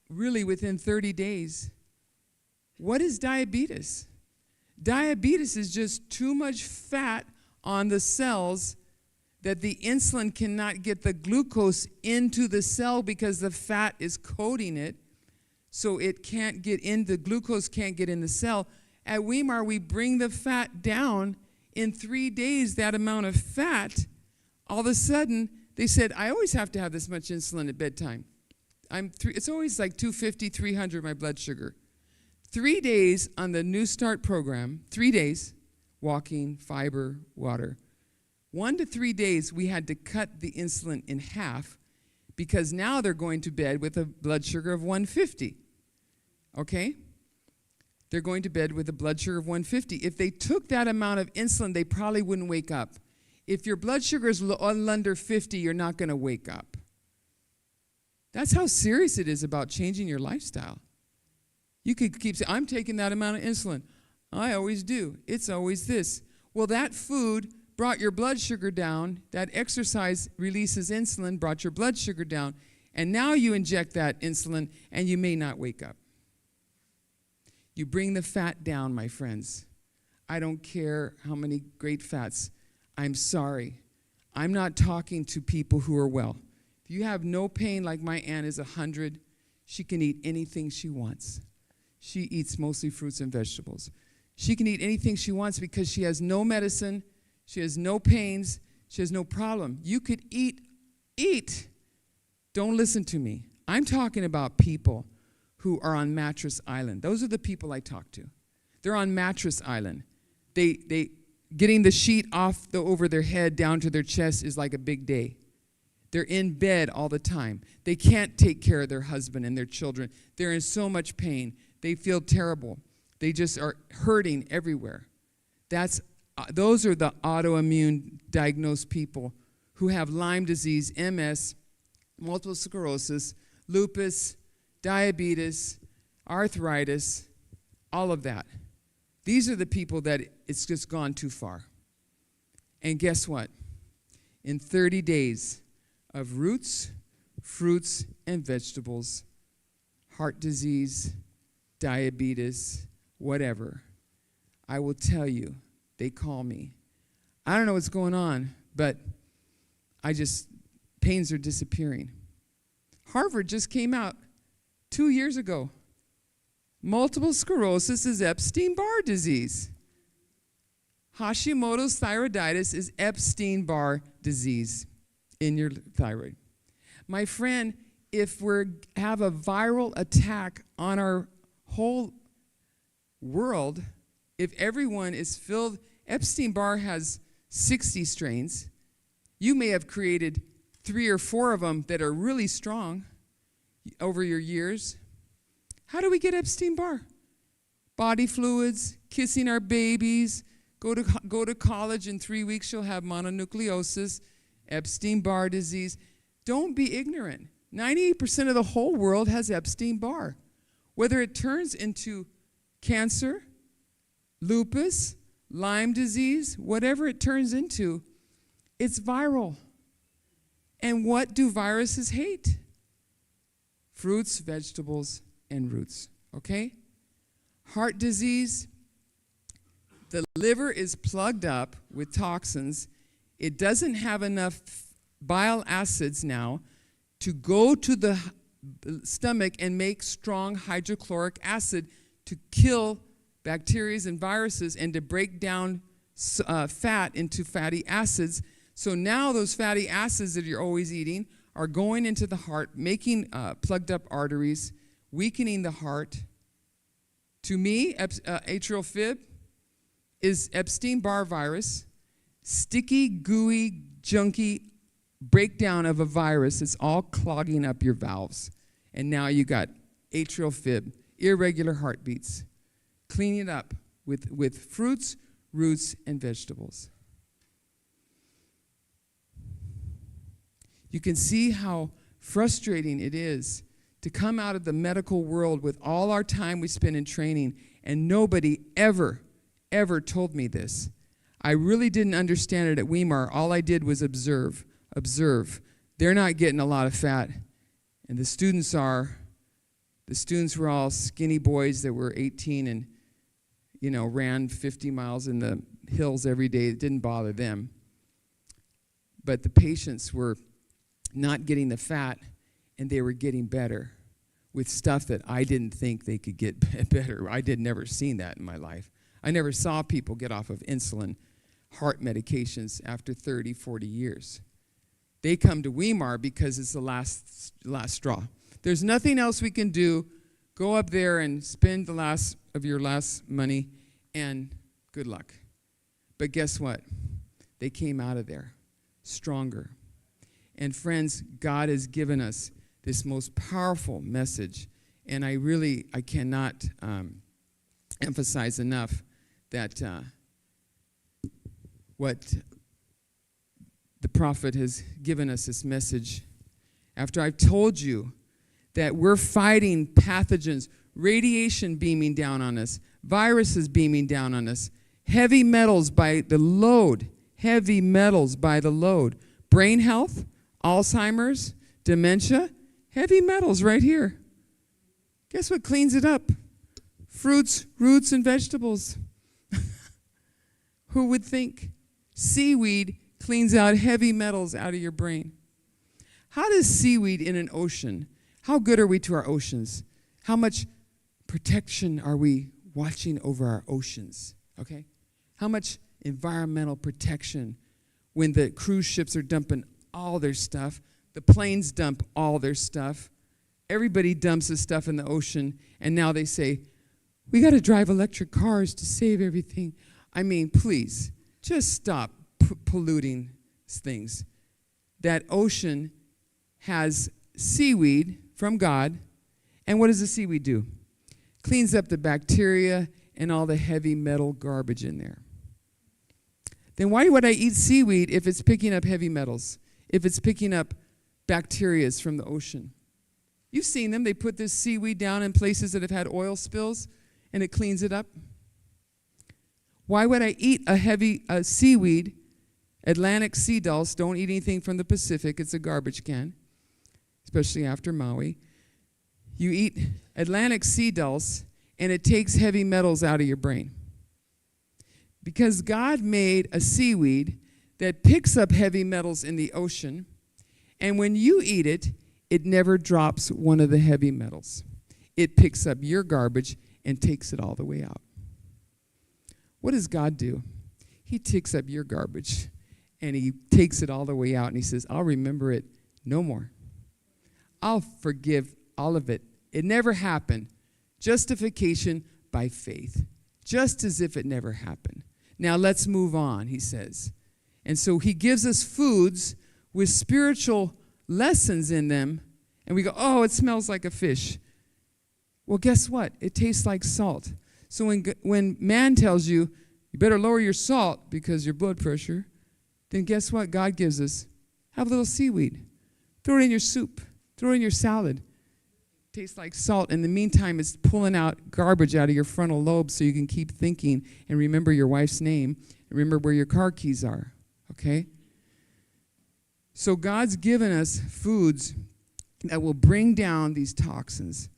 really within 30 days. What is diabetes? Diabetes is just too much fat on the cells that the insulin cannot get the glucose into the cell because the fat is coating it. So it can't get in, the glucose can't get in the cell. At Weimar, we bring the fat down. In 3 days, that amount of fat, all of a sudden, they said, I always have to have this much insulin at bedtime. It's always like 250, 300, my blood sugar. 3 days on the New Start program, 3 days, walking, fiber, water. 1 to 3 days, we had to cut the insulin in half because now they're going to bed with a blood sugar of 150. Okay? They're going to bed with a blood sugar of 150. If they took that amount of insulin, they probably wouldn't wake up. If your blood sugar is under 50, you're not going to wake up. That's how serious it is about changing your lifestyle. You could keep saying, I'm taking that amount of insulin. I always do. It's always this. Well, that food brought your blood sugar down. That exercise releases insulin, brought your blood sugar down. And now you inject that insulin, and you may not wake up. You bring the fat down, my friends. I don't care how many great fats. I'm sorry. I'm not talking to people who are well. If you have no pain like my aunt is 100, she can eat anything she wants. She eats mostly fruits and vegetables. She can eat anything she wants because she has no medicine, she has no pains, she has no problem. You could eat. Don't listen to me. I'm talking about people who are on Mattress Island. Those are the people I talk to. They're on Mattress Island. They getting the sheet off over their head down to their chest is like a big day. They're in bed all the time. They can't take care of their husband and their children. They're in so much pain. They feel terrible. They just are hurting everywhere. Those are the autoimmune diagnosed people who have Lyme disease, MS, multiple sclerosis, lupus, diabetes, arthritis, all of that. These are the people that it's just gone too far. And guess what? In 30 days of roots, fruits, and vegetables, heart disease, diabetes, whatever, I will tell you, they call me. I don't know what's going on, but pains are disappearing. Harvard just came out 2 years ago. Multiple sclerosis is Epstein-Barr disease. Hashimoto's thyroiditis is Epstein-Barr disease in your thyroid. My friend, if we have a viral attack on our whole world, if everyone is filled, Epstein-Barr has 60 strains. You may have created 3 or 4 of them that are really strong over your years. How do we get Epstein-Barr? Body fluids, kissing our babies, go to college, in 3 weeks you'll have mononucleosis, Epstein-Barr disease. Don't be ignorant. 98% of the whole world has Epstein-Barr. Whether it turns into cancer, lupus, Lyme disease, whatever it turns into, it's viral. And what do viruses hate? Fruits, vegetables, and roots, okay? Heart disease, the liver is plugged up with toxins. It doesn't have enough bile acids now to go to the stomach and make strong hydrochloric acid to kill bacteria and viruses and to break down fat into fatty acids. So now those fatty acids that you're always eating are going into the heart, making plugged up arteries, weakening the heart. To me, atrial fib is Epstein-Barr virus, sticky, gooey, junky breakdown of a virus that's all clogging up your valves. And now you got atrial fib, irregular heartbeats. Clean it up with fruits, roots, and vegetables. You can see how frustrating it is to come out of the medical world with all our time we spend in training, and nobody ever told me this. I really didn't understand it at Weimar. All I did was observe. They're not getting a lot of fat, and the students are. The students were all skinny boys that were 18 and ran 50 miles in the hills every day. It didn't bother them. But the patients were not getting the fat, and they were getting better with stuff that I didn't think they could get better. I never seen that in my life. I never saw people get off of insulin, heart medications after 30, 40 years. They come to Weimar because it's the last straw. There's nothing else we can do. Go up there and spend the last of your last money, and good luck. But guess what? They came out of there stronger. And friends, God has given us this most powerful message, and I cannot emphasize enough that what the prophet has given us this message. After I've told you that we're fighting pathogens, radiation beaming down on us, viruses beaming down on us, heavy metals by the load, brain health, Alzheimer's, dementia, heavy metals right here. Guess what cleans it up? Fruits, roots, and vegetables. Who would think? Seaweed cleans out heavy metals out of your brain. How does seaweed in an ocean, how good are we to our oceans? How much protection are we watching over our oceans? Okay? How much environmental protection when the cruise ships are dumping all their stuff, the planes dump all their stuff, everybody dumps the stuff in the ocean, and now they say, we got to drive electric cars to save everything. I mean, please, just stop polluting things. That ocean has seaweed from God, and what does the seaweed do? Cleans up the bacteria and all the heavy metal garbage in there. Then why would I eat seaweed if it's picking up heavy metals? If it's picking up bacteria from the ocean. You've seen them. They put this seaweed down in places that have had oil spills, and it cleans it up. Why would I eat a seaweed? Atlantic sea dulse, don't eat anything from the Pacific. It's a garbage can, especially after Maui. You eat Atlantic sea dulse, and it takes heavy metals out of your brain. Because God made a seaweed that picks up heavy metals in the ocean, and when you eat it, it never drops one of the heavy metals. It picks up your garbage and takes it all the way out. What does God do? He takes up your garbage and he takes it all the way out and he says, I'll remember it no more. I'll forgive all of it. It never happened. Justification by faith. Just as if it never happened. Now let's move on, he says. And so he gives us foods with spiritual lessons in them, and we go, oh, it smells like a fish. Well, guess what? It tastes like salt. So when man tells you, you better lower your salt because your blood pressure, then guess what God gives us? Have a little seaweed. Throw it in your soup. Throw it in your salad. It tastes like salt. In the meantime, it's pulling out garbage out of your frontal lobe so you can keep thinking and remember your wife's name and remember where your car keys are. Okay? So God's given us foods that will bring down these toxins.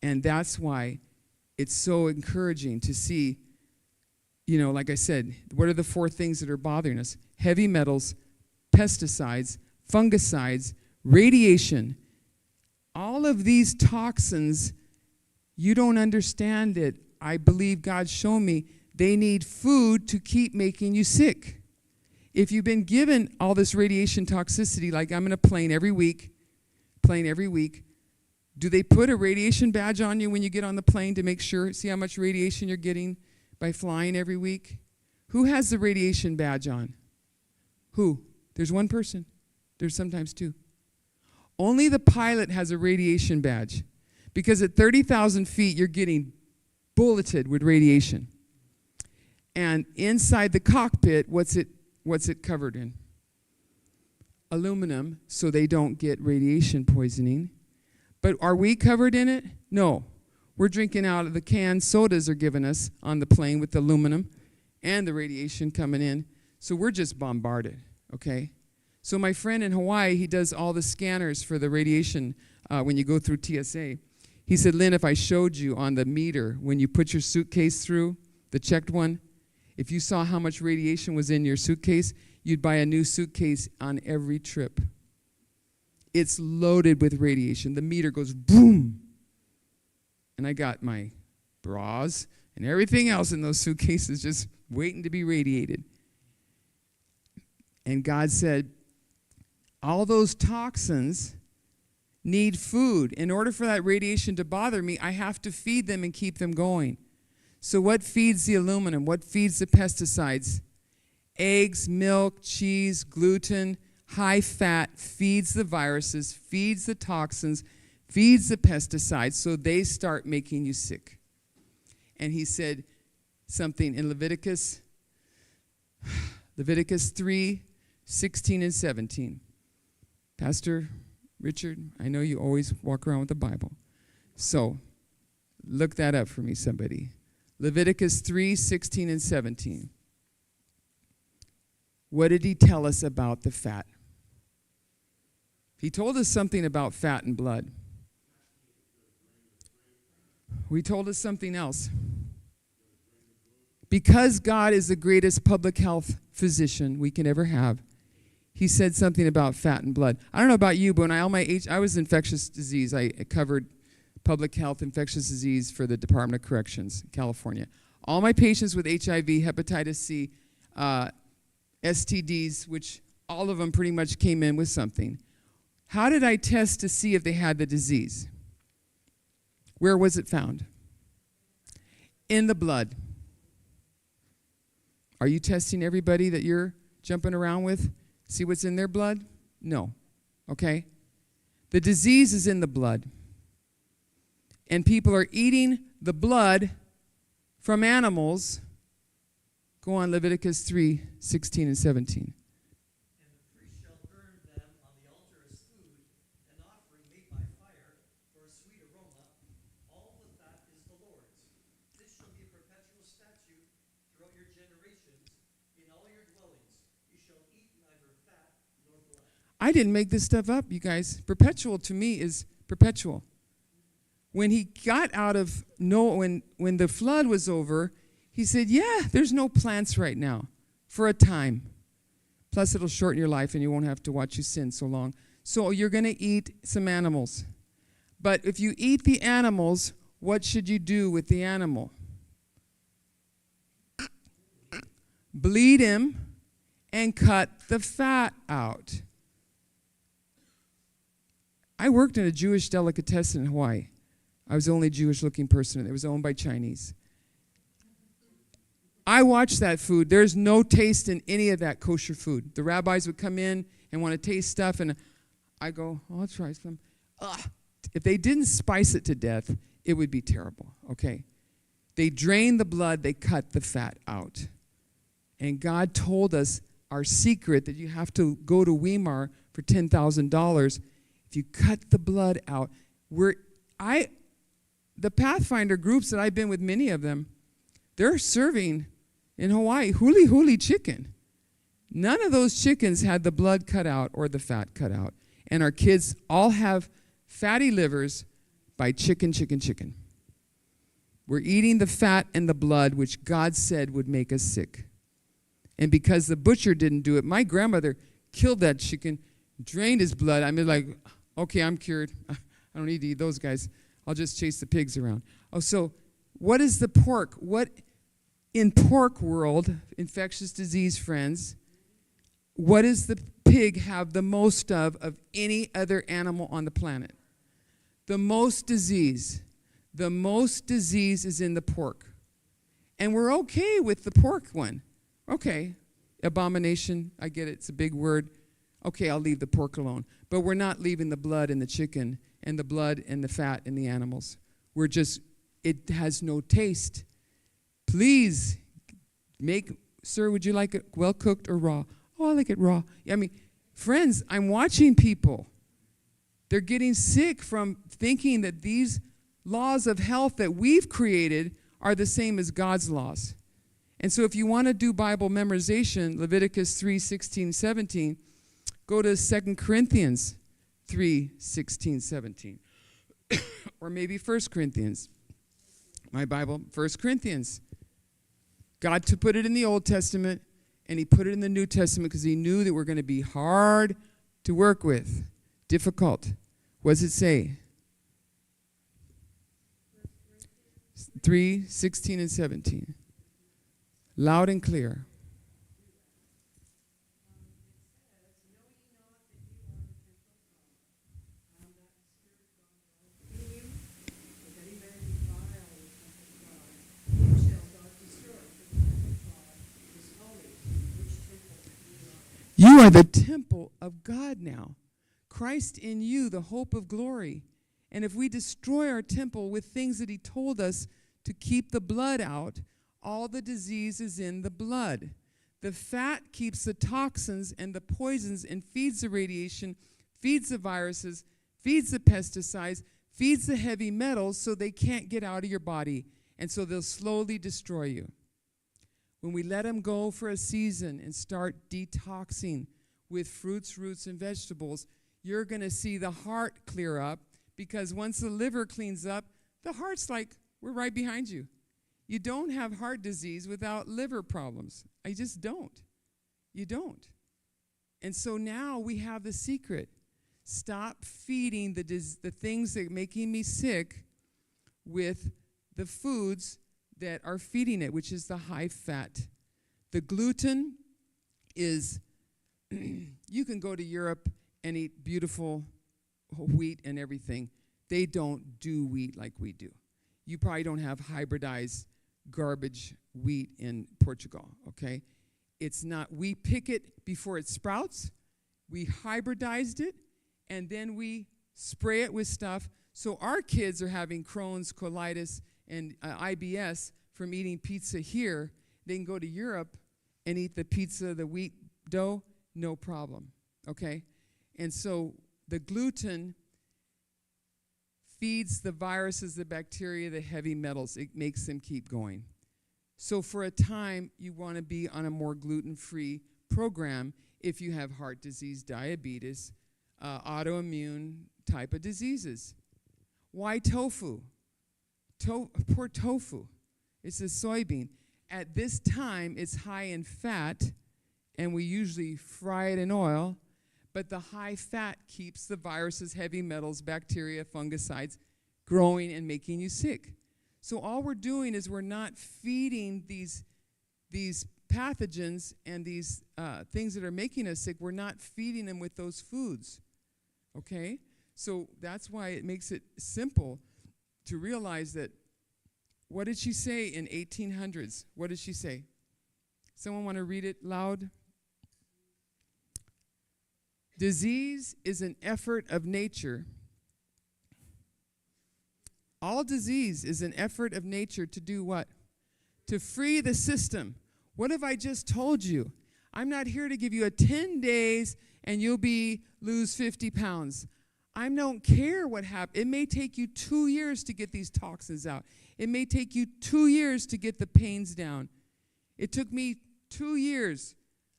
And that's why it's so encouraging to see, like I said, what are the 4 things that are bothering us? Heavy metals, pesticides, fungicides, radiation. All of these toxins, you don't understand it. I believe God's shown me they need food to keep making you sick. If you've been given all this radiation toxicity, like I'm in a plane every week, do they put a radiation badge on you when you get on the plane to make sure, see how much radiation you're getting by flying every week? Who has the radiation badge on? Who? There's one person. There's sometimes 2. Only the pilot has a radiation badge because at 30,000 feet, you're getting bulleted with radiation. And inside the cockpit, what's it covered in? Aluminum, so they don't get radiation poisoning. But are we covered in it? No. We're drinking out of the canned sodas they're giving us on the plane with the aluminum and the radiation coming in. So we're just bombarded, okay? So my friend in Hawaii, he does all the scanners for the radiation when you go through TSA. He said, Lynn, if I showed you on the meter when you put your suitcase through, the checked one, if you saw how much radiation was in your suitcase, you'd buy a new suitcase on every trip. It's loaded with radiation. The meter goes boom. And I got my bras and everything else in those suitcases just waiting to be radiated. And God said, all those toxins need food. In order for that radiation to bother me, I have to feed them and keep them going. So what feeds the aluminum? What feeds the pesticides? Eggs, milk, cheese, gluten, high fat feeds the viruses, feeds the toxins, feeds the pesticides, so they start making you sick. And he said something in Leviticus 3, 16 and 17. Pastor Richard, I know you always walk around with the Bible. So look that up for me, somebody. Leviticus 3, 16 and 17. What did he tell us about the fat? He told us something about fat and blood. He told us something else. Because God is the greatest public health physician we can ever have, he said something about fat and blood. I don't know about you, but when I was infectious disease. I covered public health infectious disease for the Department of Corrections in California. All my patients with HIV, hepatitis C, STDs, which all of them pretty much came in with something. How did I test to see if they had the disease? Where was it found? In the blood. Are you testing everybody that you're jumping around with? See what's in their blood? No. Okay? The disease is in the blood. And people are eating the blood from animals. Go on, Leviticus 3, 16 and 17. And the priest shall burn them on the altar as food I didn't make this stuff up, you guys. Perpetual to me is perpetual. When he got out of Noah, when the flood was over, he said, yeah, there's no plants right now for a time. Plus, it'll shorten your life and you won't have to watch you sin so long. So you're going to eat some animals. But if you eat the animals, what should you do with the animal? Bleed him and cut the fat out. I worked in a Jewish delicatessen in Hawaii. I was the only Jewish-looking person. It was owned by Chinese. I watched that food. There's no taste in any of that kosher food. The rabbis would come in and want to taste stuff, and I go, oh, I'll try some. Ugh. If they didn't spice it to death, it would be terrible, okay? They drained the blood, they cut the fat out. And God told us our secret that you have to go to Weimar for $10,000. If you cut the blood out, the Pathfinder groups that I've been with, many of them, they're serving in Hawaii huli chicken. None of those chickens had the blood cut out or the fat cut out. And our kids all have fatty livers by chicken. We're eating the fat and the blood, which God said would make us sick. And because the butcher didn't do it, my grandmother killed that chicken, drained his blood. I mean, like, okay, I'm cured. I don't need to eat those guys. I'll just chase the pigs around. Oh, so what is the pork? What in pork world, infectious disease friends, what does the pig have the most of any other animal on the planet? The most disease. The most disease is in the pork. And we're okay with the pork one. Okay, abomination, I get it, it's a big word. Okay, I'll leave the pork alone. But we're not leaving the blood in the chicken and the blood and the fat in the animals. It has no taste. Please sir, would you like it well cooked or raw? Oh, I like it raw. I mean, friends, I'm watching people. They're getting sick from thinking that these laws of health that we've created are the same as God's laws. And so if you want to do Bible memorization, Leviticus 3:16-17, go to 2 Corinthians 3:16-17. Or maybe 1 Corinthians. My Bible, 1 Corinthians. God to put it in the Old Testament, and he put it in the New Testament because he knew that we're going to be hard to work with, difficult. What does it say? 3:16-17. Loud and clear. You are the temple of God now. Christ in you, the hope of glory. And if we destroy our temple with things that he told us to keep the blood out, all the disease is in the blood. The fat keeps the toxins and the poisons and feeds the radiation, feeds the viruses, feeds the pesticides, feeds the heavy metals so they can't get out of your body. And so they'll slowly destroy you. When we let them go for a season and start detoxing with fruits, roots, and vegetables, you're going to see the heart clear up, because once the liver cleans up, the heart's like, we're right behind you. You don't have heart disease without liver problems. I just don't. You don't. And so now we have the secret. Stop feeding the things that are making me sick with the foods that are feeding it, which is the high fat. The gluten is, you can go to Europe and eat beautiful wheat and everything. They don't do wheat like we do. You probably don't have hybridized garbage wheat in Portugal, okay? It's not, we pick it before it sprouts, we hybridized it, and then we spray it with stuff. So our kids are having Crohn's, colitis, and IBS from eating pizza here. They can go to Europe and eat the pizza, the wheat dough, no problem, okay? And so the gluten feeds the viruses, the bacteria, the heavy metals. It makes them keep going. So for a time, you want to be on a more gluten-free program. if you have heart disease, diabetes, autoimmune type of diseases. Why tofu? Poor tofu. It's a soybean. At this time, it's high in fat, and we usually fry it in oil, but the high fat keeps the viruses, heavy metals, bacteria, fungicides growing and making you sick. So all we're doing is we're not feeding these pathogens and these things that are making us sick. We're not feeding them with those foods, okay? So that's why it makes it simple to realize that. What did she say in 1800s? What did she say? Someone want to read it loud? Disease is an effort of nature. All disease is an effort of nature to do what? To free the system. What have I just told you? I'm not here to give you a 10 days and you'll lose 50 pounds. I don't care what happens. It may take you 2 years to get these toxins out. It may take you 2 years to get the pains down. It took me 2 years.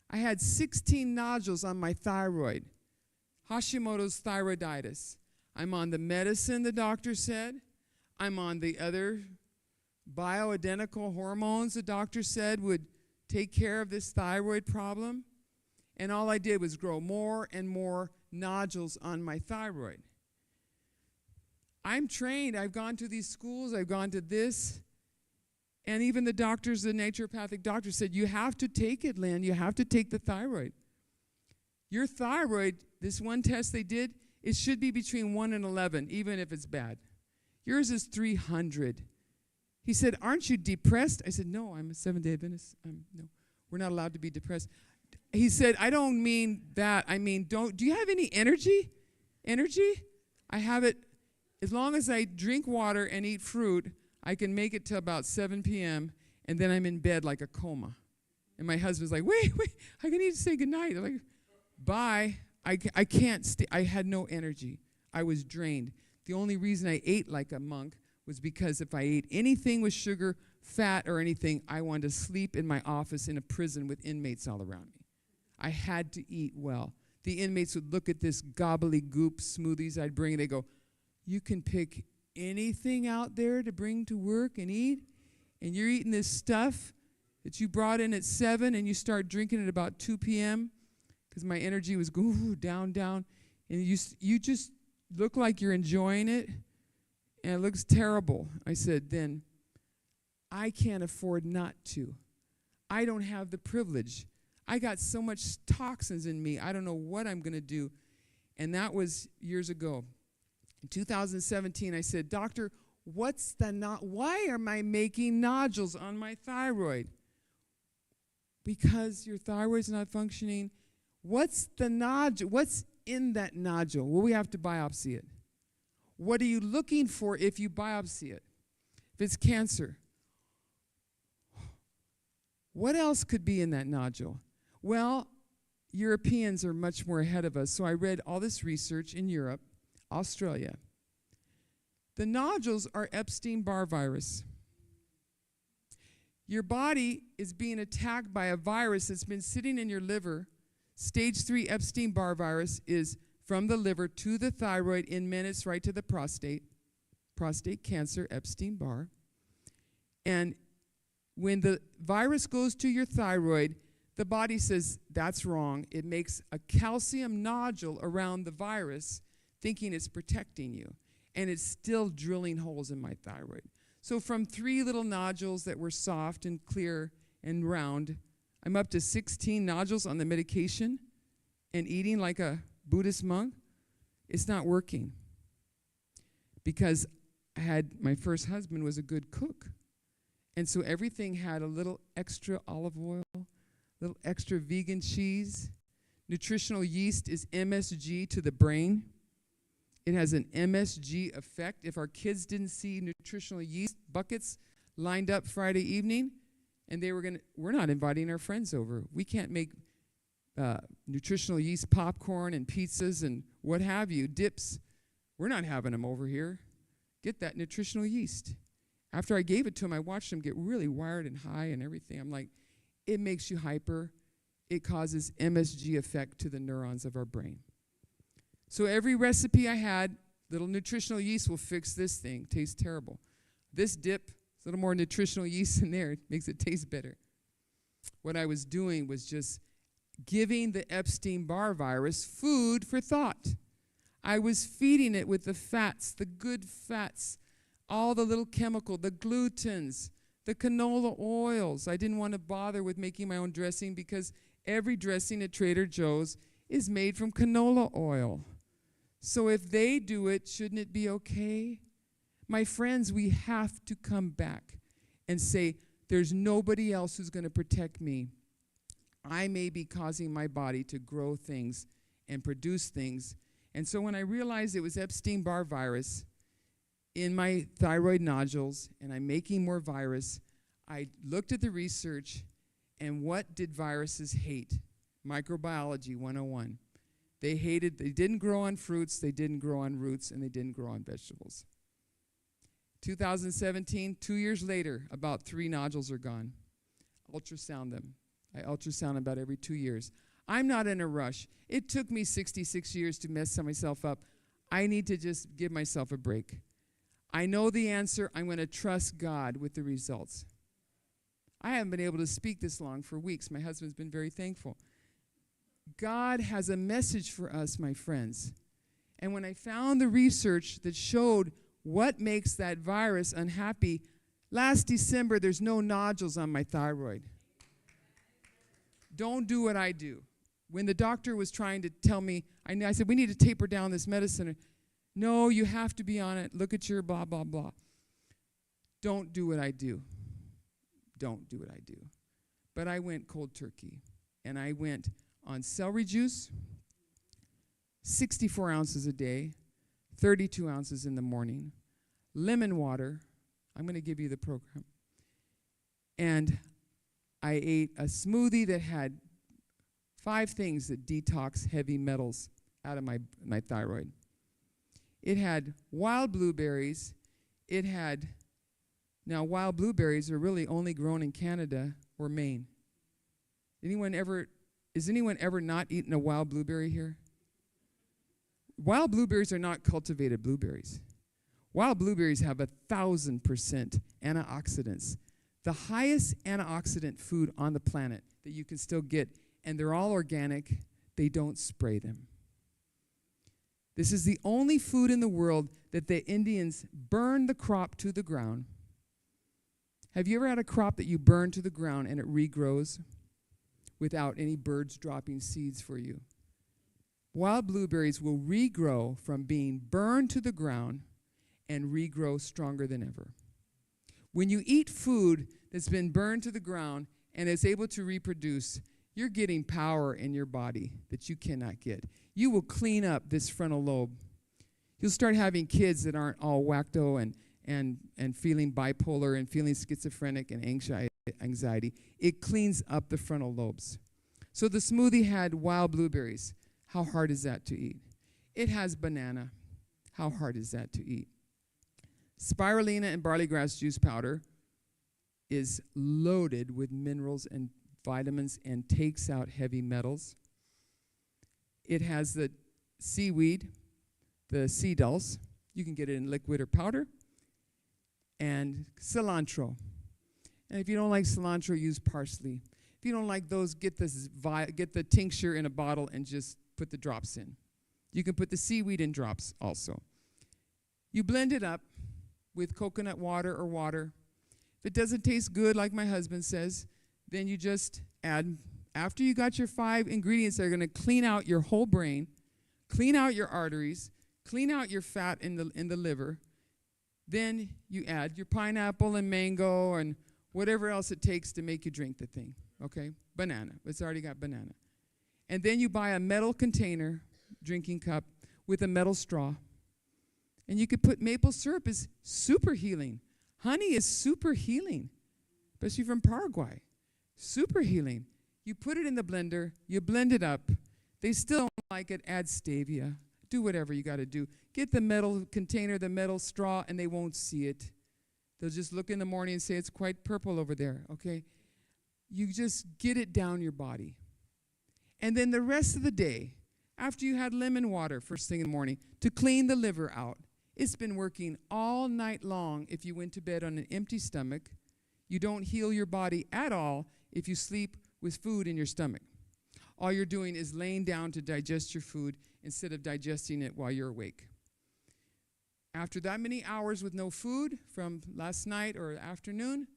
I had 16 nodules on my thyroid. Hashimoto's thyroiditis. I'm on the medicine, the doctor said. I'm on the other bioidentical hormones the doctor said would take care of this thyroid problem. And all I did was grow more and more nodules on my thyroid. I'm trained. I've gone to these schools. I've gone to this. And even the doctors, the naturopathic doctor said, you have to take it, Lynn. You have to take the thyroid. Your thyroid, this one test they did, it should be between 1 and 11, even if it's bad. Yours is 300. He said, aren't you depressed? I said, no, I'm a Seventh-day Adventist. No, we're not allowed to be depressed. He said, I don't mean that. I mean, do you have any energy? Energy? I have it. As long as I drink water and eat fruit, I can make it till about 7 p.m., and then I'm in bed like a coma. And my husband's like, wait, I need to say goodnight. I'm like, bye. I can't stay. I had no energy. I was drained. The only reason I ate like a monk was because if I ate anything with sugar, fat, or anything, I wanted to sleep in my office in a prison with inmates all around me. I had to eat well. The inmates would look at this gobbledygook smoothies I'd bring, and they go, you can pick anything out there to bring to work and eat, and you're eating this stuff that you brought in at 7, and you start drinking at about 2 p.m., because my energy was going down, and you just look like you're enjoying it, and it looks terrible. I said, then I can't afford not to. I don't have the privilege. I got so much toxins in me, I don't know what I'm going to do. And that was years ago. In 2017, I said, doctor, why am I making nodules on my thyroid? Because your thyroid's not functioning. What's the nodule? What's in that nodule? Well, we have to biopsy it. What are you looking for if you biopsy it? If it's cancer. What else could be in that nodule? Well, Europeans are much more ahead of us, so I read all this research in Europe, Australia. The nodules are Epstein-Barr virus. Your body is being attacked by a virus that's been sitting in your liver. Stage 3 Epstein-Barr virus is from the liver to the thyroid, in minutes right to the prostate cancer, Epstein-Barr. And when the virus goes to your thyroid, the body says, that's wrong. It makes a calcium nodule around the virus, thinking it's protecting you. And it's still drilling holes in my thyroid. So from 3 little nodules that were soft and clear and round, I'm up to 16 nodules on the medication and eating like a Buddhist monk. It's not working. Because my first husband was a good cook. And so everything had a little extra olive oil, a little extra vegan cheese. Nutritional yeast is MSG to the brain. It has an MSG effect. If our kids didn't see nutritional yeast buckets lined up Friday evening, and we're not inviting our friends over. We can't make nutritional yeast popcorn and pizzas and what have you, dips. We're not having them over here. Get that nutritional yeast. After I gave it to them, I watched them get really wired and high and everything. I'm like, it makes you hyper. it causes MSG effect to the neurons of our brain. So every recipe I had, little nutritional yeast will fix this thing. Tastes terrible. This dip, a little more nutritional yeast in there. It makes it taste better. What I was doing was just giving the Epstein-Barr virus food for thought. I was feeding it with the fats, the good fats, all the little chemical, the glutens, the canola oils. I didn't want to bother with making my own dressing because every dressing at Trader Joe's is made from canola oil. So if they do it, shouldn't it be okay? My friends, we have to come back and say, there's nobody else who's going to protect me. I may be causing my body to grow things and produce things. And so when I realized it was Epstein-Barr virus in my thyroid nodules, and I'm making more virus, I looked at the research, and what did viruses hate? Microbiology 101. They didn't grow on fruits, they didn't grow on roots, and they didn't grow on vegetables. 2017, 2 years later, about 3 nodules are gone. Ultrasound them. I ultrasound about every 2 years. I'm not in a rush. It took me 66 years to mess myself up. I need to just give myself a break. I know the answer. I'm going to trust God with the results. I haven't been able to speak this long for weeks. My husband's been very thankful. God has a message for us, my friends. And when I found the research that showed what makes that virus unhappy, last December, there's no nodules on my thyroid. Don't do what I do. When the doctor was trying to tell me, I said, we need to taper down this medicine. No, you have to be on it. Look at your blah, blah, blah. Don't do what I do. Don't do what I do. But I went cold turkey. And I went on celery juice, 64 ounces a day, 32 ounces in the morning, lemon water. I'm going to give you the program. And I ate a smoothie that had 5 things that detox heavy metals out of my thyroid. It had wild blueberries. Now wild blueberries are really only grown in Canada or Maine. Has anyone ever not eaten a wild blueberry here? Wild blueberries are not cultivated blueberries. Wild blueberries have 1,000% antioxidants. The highest antioxidant food on the planet that you can still get, and they're all organic. They don't spray them. This is the only food in the world that the Indians burn the crop to the ground. Have you ever had a crop that you burn to the ground and it regrows without any birds dropping seeds for you? Wild blueberries will regrow from being burned to the ground and regrow stronger than ever. When you eat food that's been burned to the ground and is able to reproduce, you're getting power in your body that you cannot get. You will clean up this frontal lobe. You'll start having kids that aren't all wacko and feeling bipolar and feeling schizophrenic and anxiety. It cleans up the frontal lobes. So the smoothie had wild blueberries. How hard is that to eat? It has banana. How hard is that to eat? Spirulina and barley grass juice powder is loaded with minerals and vitamins and takes out heavy metals. It has the seaweed, the sea dulse. You can get it in liquid or powder. And cilantro. And if you don't like cilantro, use parsley. If you don't like those, get the tincture in a bottle and just put the drops in. You can put the seaweed in drops also. You blend it up with coconut water or water. If it doesn't taste good, like my husband says, then you just add, after you got your 5 ingredients that are going to clean out your whole brain, clean out your arteries, clean out your fat in the liver, then you add your pineapple and mango and whatever else it takes to make you drink the thing, okay? Banana. It's already got banana. And then you buy a metal container, drinking cup, with a metal straw. And you could put maple syrup is super healing. Honey is super healing, especially from Paraguay. Super healing. You put it in the blender, you blend it up. They still don't like it, add stevia. Do whatever you got to do. Get the metal container, the metal straw, and they won't see it. They'll just look in the morning and say, it's quite purple over there, okay? You just get it down your body. And then the rest of the day, after you had lemon water first thing in the morning to clean the liver out, it's been working all night long if you went to bed on an empty stomach. You don't heal your body at all if you sleep with food in your stomach. All you're doing is laying down to digest your food instead of digesting it while you're awake. After that many hours with no food from last night or afternoon,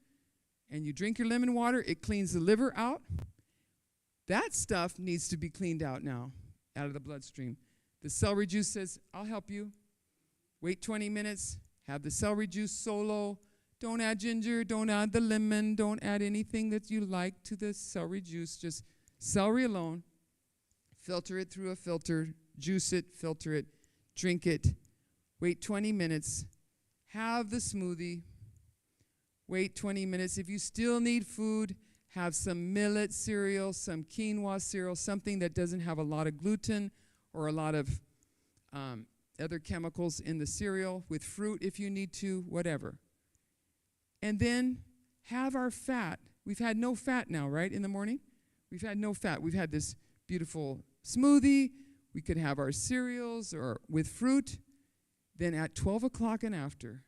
and you drink your lemon water, it cleans the liver out. That stuff needs to be cleaned out now, out of the bloodstream. The celery juice says, I'll help you. Wait 20 minutes, have the celery juice solo. Don't add ginger, don't add the lemon, don't add anything that you like to the celery juice. Just celery alone. Filter it through a filter, juice it, filter it, drink it. Wait 20 minutes, have the smoothie. Wait 20 minutes. If you still need food, have some millet cereal, some quinoa cereal, something that doesn't have a lot of gluten or a lot of other chemicals in the cereal, with fruit if you need to, whatever. And then have our fat. We've had no fat now, right, in the morning? We've had no fat. We've had this beautiful smoothie. We could have our cereals or with fruit. Then at 12 o'clock and after,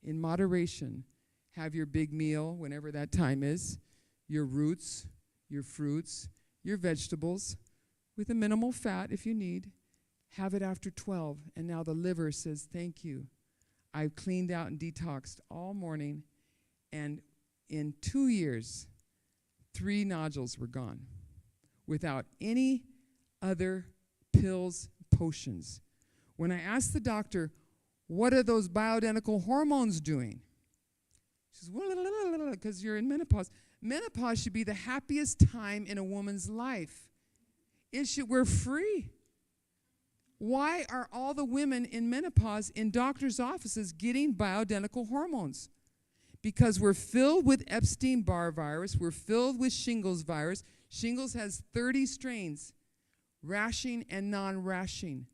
in moderation, have your big meal whenever that time is, your roots, your fruits, your vegetables, with a minimal fat if you need. Have it after 12. And now the liver says, thank you. I've cleaned out and detoxed all morning. And in 2 years, 3 nodules were gone without any other pills, potions. When I asked the doctor, what are those bioidentical hormones doing? She says, well, because you're in menopause. Menopause should be the happiest time in a woman's life. We're free. Why are all the women in menopause in doctors' offices getting bioidentical hormones? Because we're filled with Epstein-Barr virus. We're filled with shingles virus. Shingles has 30 strains, rashing and non-rashing.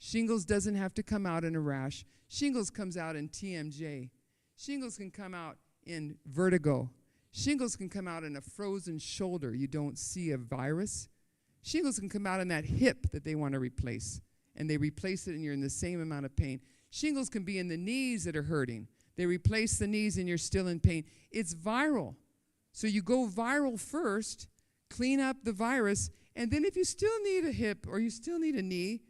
Shingles doesn't have to come out in a rash. Shingles comes out in TMJ. Shingles can come out in vertigo. Shingles can come out in a frozen shoulder. You don't see a virus. Shingles can come out in that hip that they want to replace, and they replace it and you're in the same amount of pain. Shingles can be in the knees that are hurting. They replace the knees and you're still in pain. It's viral. So you go viral first, clean up the virus, and then if you still need a hip or you still need a knee,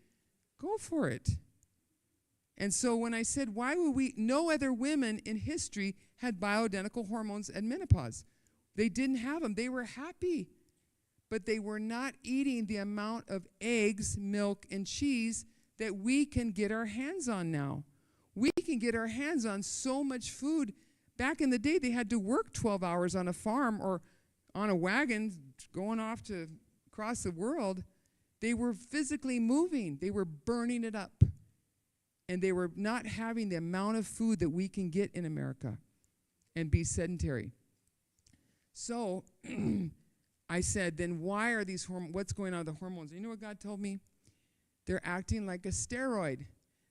go for it. And so when I said, why would no other women in history had bioidentical hormones at menopause. They didn't have them. They were happy. But they were not eating the amount of eggs, milk, and cheese that we can get our hands on now. We can get our hands on so much food. Back in the day, they had to work 12 hours on a farm or on a wagon going off to across the world. They were physically moving. They were burning it up. And they were not having the amount of food that we can get in America and be sedentary. So I said, then why are these hormones, what's going on with the hormones? You know what God told me? They're acting like a steroid.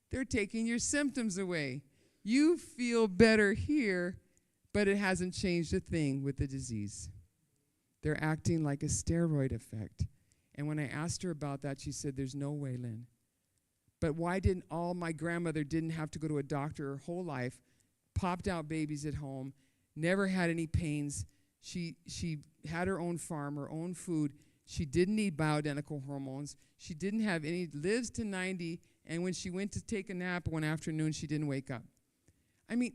They're taking your symptoms away. You feel better here, but it hasn't changed a thing with the disease. They're acting like a steroid effect. And when I asked her about that, she said, there's no way, Lynn. But why didn't my grandmother didn't have to go to a doctor her whole life, popped out babies at home, never had any pains. She had her own farm, her own food. She didn't need bioidentical hormones. She didn't have any, lives to 90, and when she went to take a nap one afternoon, she didn't wake up. I mean,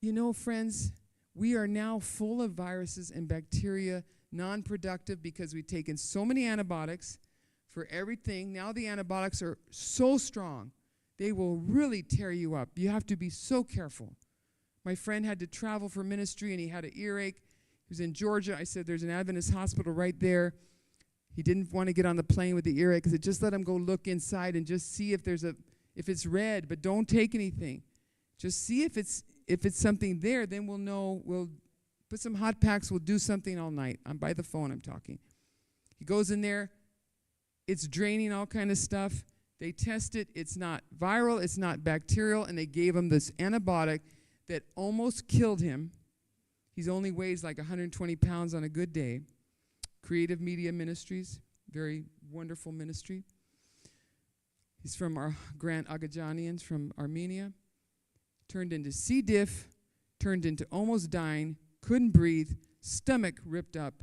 you know, friends, we are now full of viruses and bacteria, non-productive because we've taken so many antibiotics for everything. Now the antibiotics are so strong, they will really tear you up. You have to be so careful. My friend had to travel for ministry, and he had an earache. He was in Georgia. I said, there's an Adventist hospital right there. He didn't want to get on the plane with the earache. I said, just let him go look inside and just see if it's red, but don't take anything. Just see if it's something there, then we'll know. We'll put some hot packs. We'll do something all night. I'm by the phone. I'm talking. He goes in there. It's draining all kind of stuff. They test it. It's not viral. It's not bacterial. And they gave him this antibiotic that almost killed him. He only weighs like 120 pounds on a good day. Creative Media Ministries. very wonderful ministry. He's from our Grant Agajanians from Armenia. Turned into C. diff, turned into almost dying, couldn't breathe, stomach ripped up,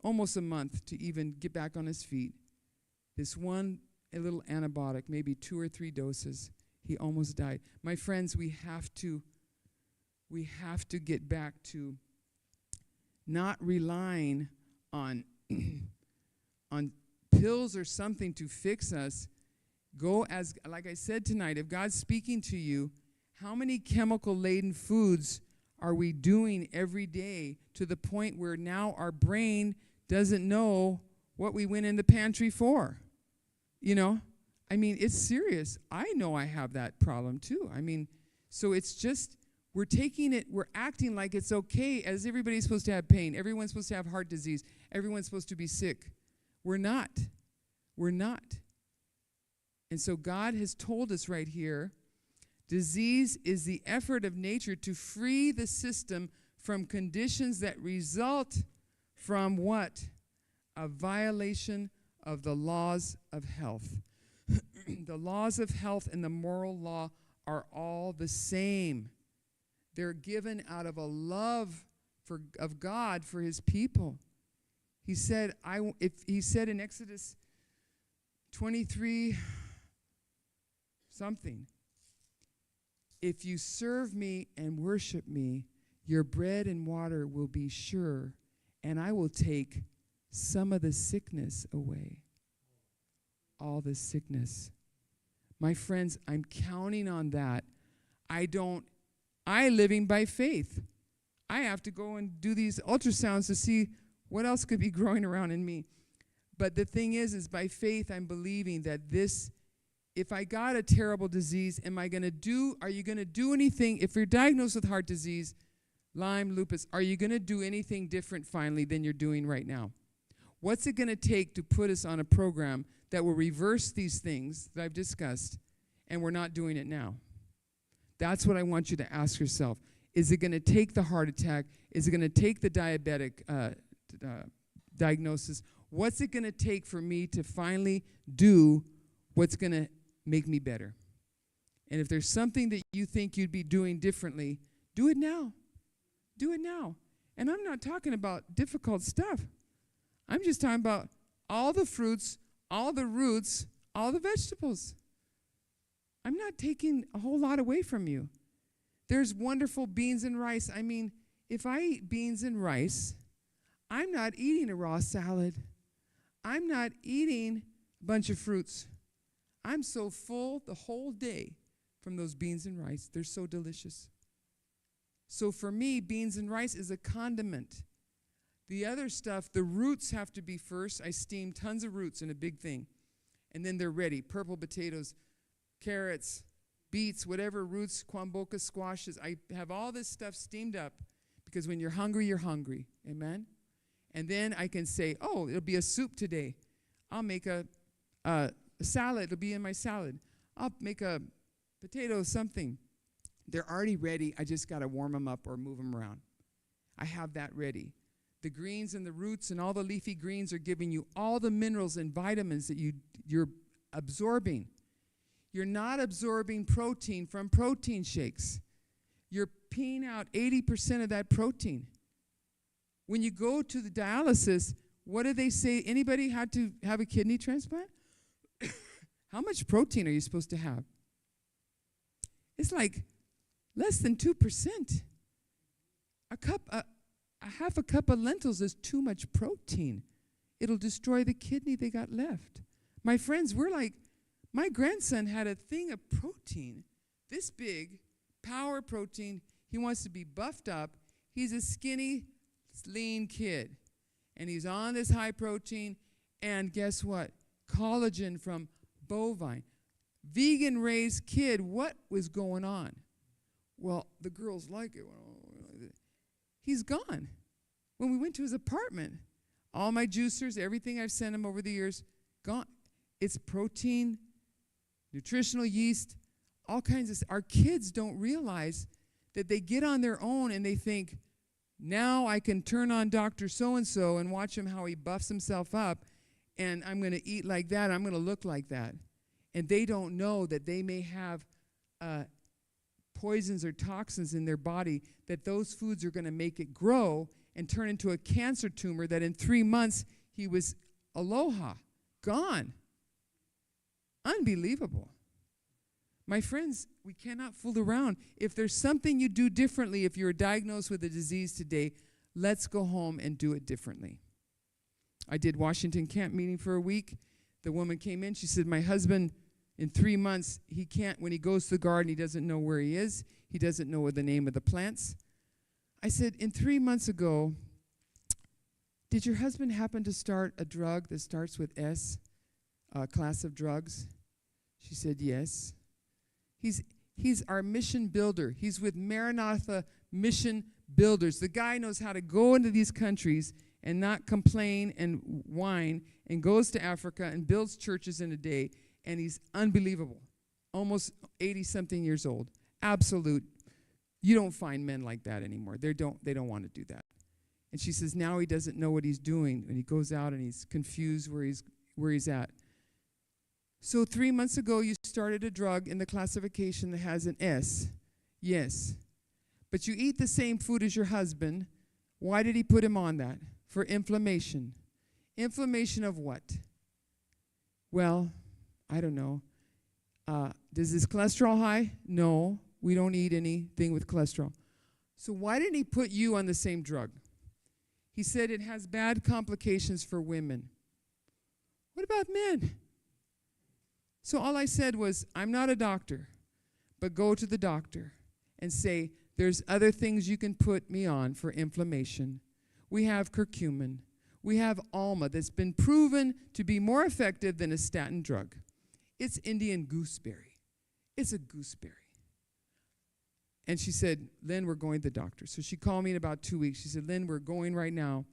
almost a month to even get back on his feet. This one, a little antibiotic, maybe 2 or 3 doses, he almost died. My friends, we have to get back to not relying on on pills or something to fix us. Go as, like I said tonight, if God's speaking to you, how many chemical-laden foods are we doing every day to the point where now our brain doesn't know what we went in the pantry for? You know? I mean, it's serious. I know I have that problem too. I mean, so it's just, we're taking it, we're acting like it's okay, as everybody's supposed to have pain. Everyone's supposed to have heart disease. Everyone's supposed to be sick. We're not. We're not. And so God has told us right here, disease is the effort of nature to free the system from conditions that result from what? A violation of the laws of health. The laws of health and the moral law are all the same. They're given out of a love of God for his people. He said, he said in Exodus 23 something, if you serve me and worship me, your bread and water will be sure, and I will take some of the sickness away. All the sickness. My friends, I'm counting on that. I living by faith. I have to go and do these ultrasounds to see what else could be growing around in me. But the thing is by faith I'm believing that this, if I got a terrible disease, are you going to do anything, if you're diagnosed with heart disease, Lyme, lupus, are you going to do anything different finally than you're doing right now? What's it going to take to put us on a program that will reverse these things that I've discussed, and we're not doing it now? That's what I want you to ask yourself. Is it going to take the heart attack? Is it going to take the diabetic diagnosis? What's it going to take for me to finally do what's going to make me better? And if there's something that you think you'd be doing differently, do it now. Do it now. And I'm not talking about difficult stuff. I'm just talking about all the fruits, all the roots, all the vegetables. I'm not taking a whole lot away from you. There's wonderful beans and rice. I mean, if I eat beans and rice, I'm not eating a raw salad. I'm not eating a bunch of fruits. I'm so full the whole day from those beans and rice. They're so delicious. So for me, beans and rice is a condiment. The other stuff, the roots have to be first. I steam tons of roots in a big thing. And then they're ready. Purple potatoes, carrots, beets, whatever roots, kwamboka, squashes. I have all this stuff steamed up because when you're hungry, you're hungry. Amen? And then I can say, oh, it'll be a soup today. I'll make a salad. It'll be in my salad. I'll make a potato something. They're already ready. I just got to warm them up or move them around. I have that ready. The greens and the roots and all the leafy greens are giving you all the minerals and vitamins that you're absorbing. You're not absorbing protein from protein shakes. You're peeing out 80% of that protein. When you go to the dialysis, what do they say? Anybody had to have a kidney transplant? How much protein are you supposed to have? It's like less than 2%. Half a cup of lentils is too much protein. It'll destroy the kidney they got left. My friends, we're like, my grandson had a thing of protein, this big, power protein. He wants to be buffed up. He's a skinny, lean kid. And he's on this high protein. And guess what? Collagen from bovine. Vegan raised kid, what was going on? Well, the girls like it. He's gone. When we went to his apartment, all my juicers, everything I've sent him over the years, gone. It's protein, nutritional yeast, all kinds of stuff. Our kids don't realize that they get on their own and they think, now I can turn on Dr. So-and-so and watch him how he buffs himself up, and I'm going to eat like that, I'm going to look like that. And they don't know that they may have poisons or toxins in their body, that those foods are going to make it grow and turn into a cancer tumor, that in 3 months he was aloha, gone. Unbelievable. My friends, we cannot fool around. If there's something you do differently, if you're diagnosed with a disease today, let's go home and do it differently. I did Washington camp meeting for a week. The woman came in. She said, my husband, in 3 months, he can't, when he goes to the garden, he doesn't know where he is. He doesn't know the name of the plants. I said, in 3 months ago, did your husband happen to start a drug that starts with S, a class of drugs? She said, yes. He's our mission builder. He's with Maranatha Mission Builders. The guy knows how to go into these countries and not complain and whine, and goes to Africa and builds churches in a day, and he's unbelievable. Almost 80-something years old. Absolute. You don't find men like that anymore. They don't want to do that. And she says now he doesn't know what he's doing, and he goes out and he's confused where he's at. So 3 months ago, you started a drug in the classification that has an S. Yes. But you eat the same food as your husband. Why did he put him on that? For inflammation. Inflammation of what? Well, I don't know. Does his cholesterol high? No, we don't eat anything with cholesterol. So why didn't he put you on the same drug? He said it has bad complications for women. What about men? So all I said was, I'm not a doctor, but go to the doctor and say, there's other things you can put me on for inflammation. We have curcumin. We have alma that's been proven to be more effective than a statin drug. It's Indian gooseberry. It's a gooseberry. And she said, Lynn, we're going to the doctor. So she called me in about 2 weeks. She said, Lynn, we're going right now,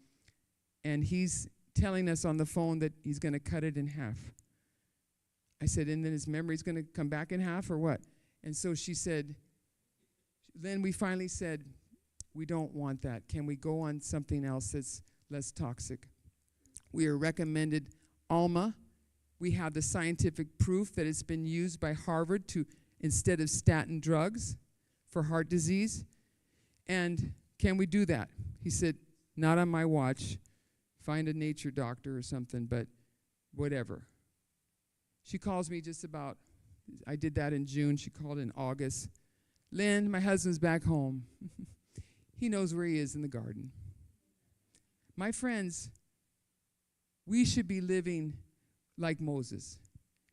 and he's telling us on the phone that he's going to cut it in half. I said, and then his memory's going to come back in half or what? And so she said, then we finally said, we don't want that. Can we go on something else that's less toxic? We are recommended Alma. We have the scientific proof that it's been used by Harvard to instead of statin drugs for heart disease. And can we do that? He said, not on my watch. Find a nature doctor or something, but whatever. She calls me just about, I did that in June. She called in August. Lynn, my husband's back home. He knows where he is in the garden. My friends, we should be living like Moses.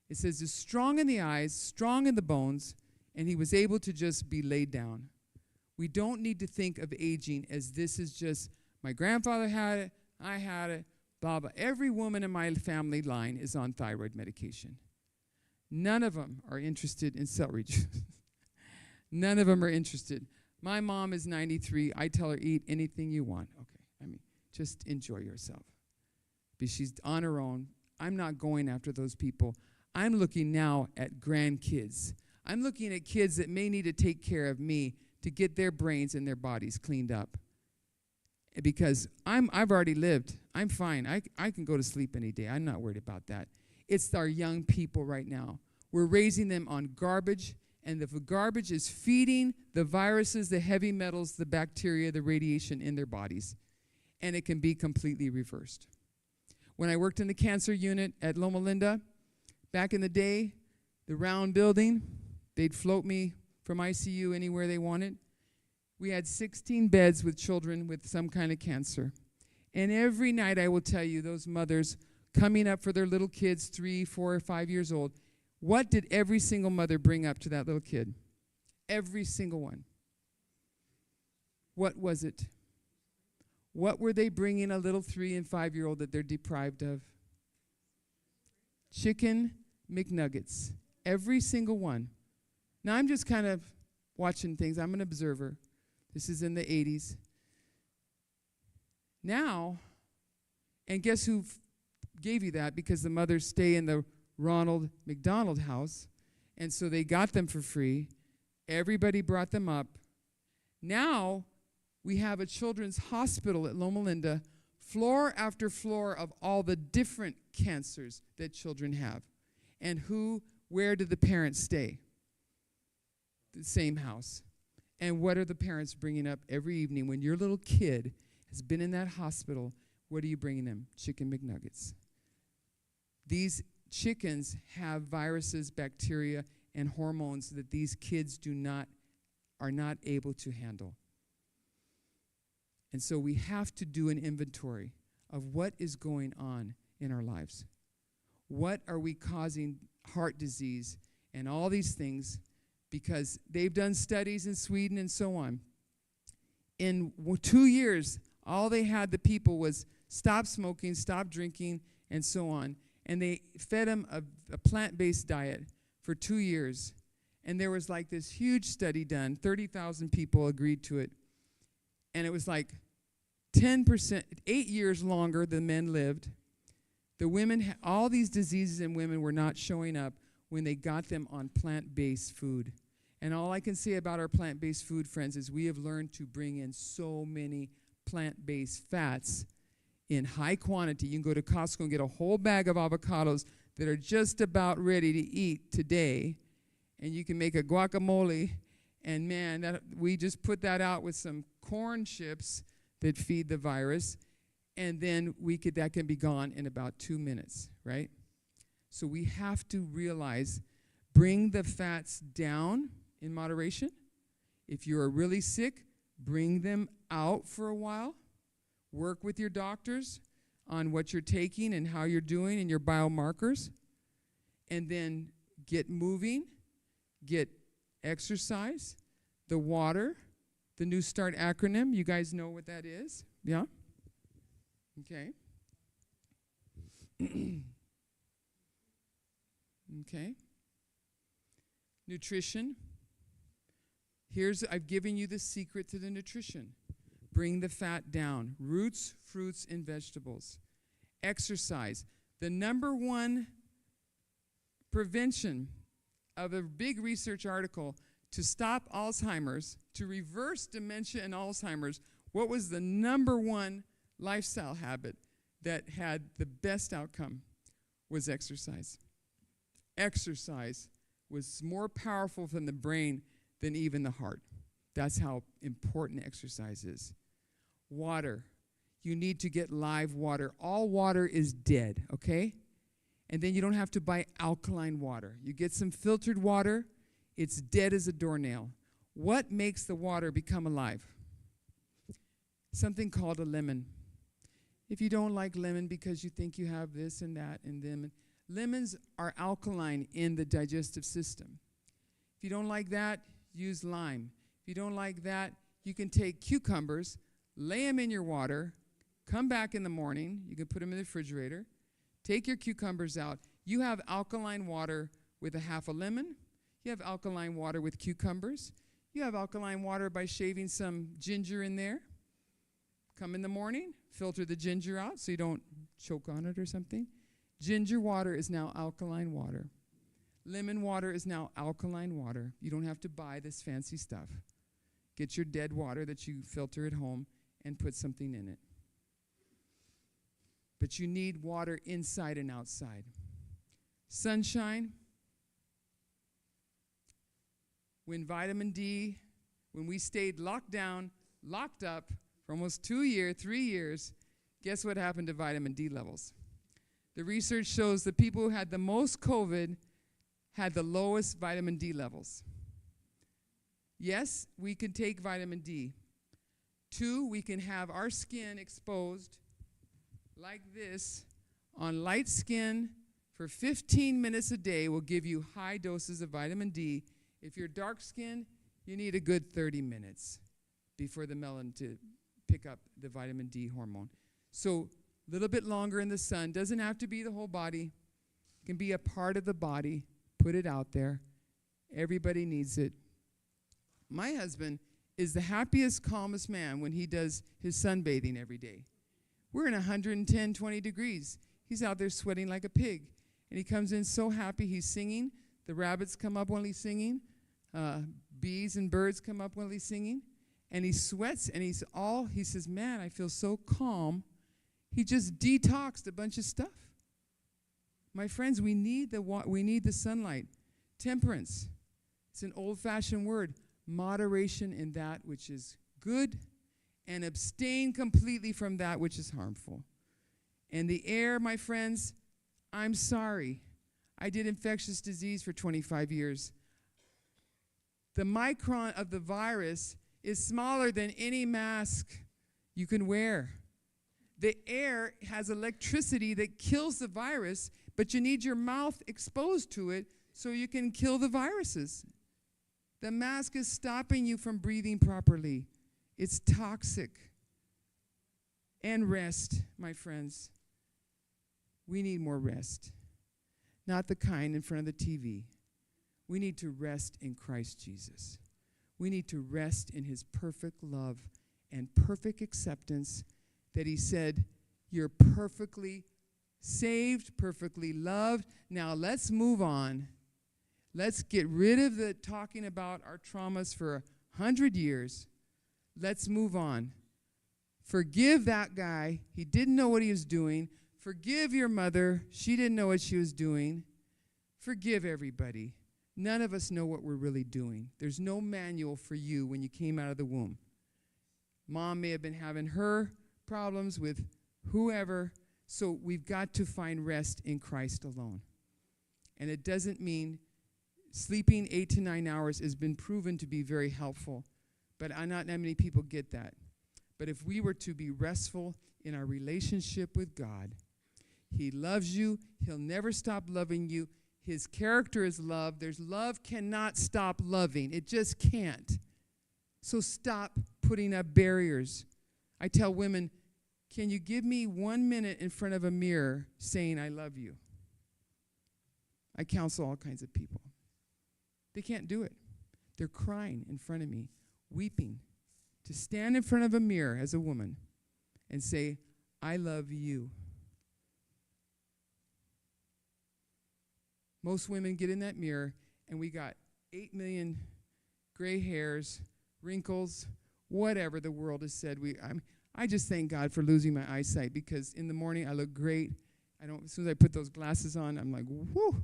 It says, is strong in the eyes, strong in the bones, and he was able to just be laid down. We don't need to think of aging as this is just, my grandfather had it, I had it, blah, blah. Every woman in my family line is on thyroid medication. None of them are interested in celery juice. None of them are interested. My mom is 93. I tell her, eat anything you want. Okay, just enjoy yourself. But she's on her own. I'm not going after those people. I'm looking now at grandkids. I'm looking at kids that may need to take care of me to get their brains and their bodies cleaned up. Because I've already lived. I'm fine. I can go to sleep any day. I'm not worried about that. It's our young people right now. We're raising them on garbage, and the garbage is feeding the viruses, the heavy metals, the bacteria, the radiation in their bodies. And it can be completely reversed. When I worked in the cancer unit at Loma Linda, back in the day, the round building, they'd float me from ICU anywhere they wanted. We had 16 beds with children with some kind of cancer. And every night, I will tell you, those mothers coming up for their little kids, 3, 4, or 5 years old, what did every single mother bring up to that little kid? Every single one. What was it? What were they bringing a little 3 and 5-year-old that they're deprived of? Chicken McNuggets. Every single one. Now, I'm just kind of watching things. I'm an observer. This is in the 80s. Now, and guess who gave you that? Because the mothers stay in the Ronald McDonald house, and so they got them for free. Everybody brought them up. Now, we have a children's hospital at Loma Linda, floor after floor of all the different cancers that children have. And where do the parents stay? The same house. And what are the parents bringing up every evening when your little kid has been in that hospital? What are you bringing them? Chicken McNuggets. These chickens have viruses, bacteria, and hormones that these kids are not able to handle. And so we have to do an inventory of what is going on in our lives. What are we causing heart disease and all these things? Because they've done studies in Sweden and so on. In 2 years, all they had the people was stop smoking, stop drinking, and so on. And they fed them a plant-based diet for 2 years. And there was like this huge study done. 30,000 people agreed to it. And it was like 10%, 8 years longer than men lived. The women, all these diseases in women were not showing up when they got them on plant-based food. And all I can say about our plant-based food, friends, is we have learned to bring in so many plant-based fats in high quantity. You can go to Costco and get a whole bag of avocados that are just about ready to eat today. And you can make a guacamole. And man, we just put that out with some corn chips that feed the virus. And then that can be gone in about 2 minutes, right? So we have to realize, bring the fats down in moderation. If you're really sick, bring them out for a while. Work with your doctors on what you're taking and how you're doing and your biomarkers. And then get moving, get exercise, the water, the New Start acronym. You guys know what that is? Yeah? Okay. Okay. Nutrition. I've given you the secret to the nutrition. Bring the fat down. Roots, fruits, and vegetables. Exercise. The number one prevention of a big research article to stop Alzheimer's, to reverse dementia and Alzheimer's, what was the number one lifestyle habit that had the best outcome? Was exercise. Exercise was more powerful for the brain than even the heart. That's how important exercise is. Water. You need to get live water. All water is dead, okay? And then you don't have to buy alkaline water. You get some filtered water, it's dead as a doornail. What makes the water become alive? Something called a lemon. If you don't like lemon because you think you have this and that and them, lemons are alkaline in the digestive system. If you don't like that, use lime. If you don't like that, you can take cucumbers, lay them in your water, come back in the morning, you can put them in the refrigerator, take your cucumbers out. You have alkaline water with a half a lemon. You have alkaline water with cucumbers. You have alkaline water by shaving some ginger in there. Come in the morning, filter the ginger out so you don't choke on it or something. Ginger water is now alkaline water. Lemon water is now alkaline water. You don't have to buy this fancy stuff. Get your dead water that you filter at home and put something in it. But you need water inside and outside. Sunshine. When vitamin D, when we stayed locked down, locked up for almost 3 years, guess what happened to vitamin D levels? The research shows the people who had the most COVID had the lowest vitamin D levels. Yes, we can take vitamin D. 2, we can have our skin exposed like this on light skin for 15 minutes a day will give you high doses of vitamin D. If you're dark skinned, you need a good 30 minutes before the melanin to pick up the vitamin D hormone. So a little bit longer in the sun. Doesn't have to be the whole body. It can be a part of the body. Put it out there. Everybody needs it. My husband is the happiest, calmest man when he does his sunbathing every day. We're in 110, 20 degrees. He's out there sweating like a pig. And he comes in so happy. He's singing. The rabbits come up while he's singing. Bees and birds come up while he's singing. And he sweats and he says, man, I feel so calm. He just detoxed a bunch of stuff. My friends, we need the sunlight. Temperance. It's an old-fashioned word. Moderation in that which is good, and abstain completely from that which is harmful. And the air, my friends, I'm sorry. I did infectious disease for 25 years. The micron of the virus is smaller than any mask you can wear. The air has electricity that kills the virus, but you need your mouth exposed to it so you can kill the viruses. The mask is stopping you from breathing properly. It's toxic. And rest, my friends. We need more rest. Not the kind in front of the TV. We need to rest in Christ Jesus. We need to rest in his perfect love and perfect acceptance that he said, you're perfectly saved, perfectly loved. Now let's move on. Let's get rid of the talking about our traumas for 100 years. Let's move on. Forgive that guy. He didn't know what he was doing. Forgive your mother. She didn't know what she was doing. Forgive everybody. None of us know what we're really doing. There's no manual for you when you came out of the womb. Mom may have been having her problems with whoever, so we've got to find rest in Christ alone. And it doesn't mean sleeping 8 to 9 hours has been proven to be very helpful, but not many people get that. But if we were to be restful in our relationship with God, he loves you. He'll never stop loving you. His character is love. Love cannot stop loving. It just can't. So stop putting up barriers. I tell women, can you give me 1 minute in front of a mirror saying I love you? I counsel all kinds of people. They can't do it. They're crying in front of me, weeping. To stand in front of a mirror as a woman and say, I love you. Most women get in that mirror and we got 8 million gray hairs, wrinkles, whatever the world has said. I just thank God for losing my eyesight, because in the morning I look great. As soon as I put those glasses on, I'm like, whoo.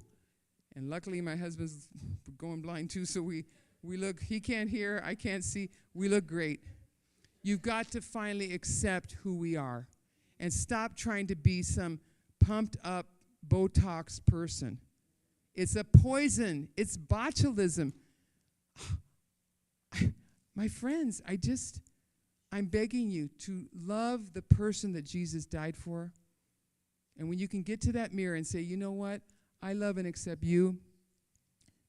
And luckily my husband's going blind too, so we look, he can't hear, I can't see. We look great. You've got to finally accept who we are and stop trying to be some pumped up Botox person. It's a poison. It's botulism. My friends, I'm begging you to love the person that Jesus died for. And when you can get to that mirror and say, you know what? I love and accept you.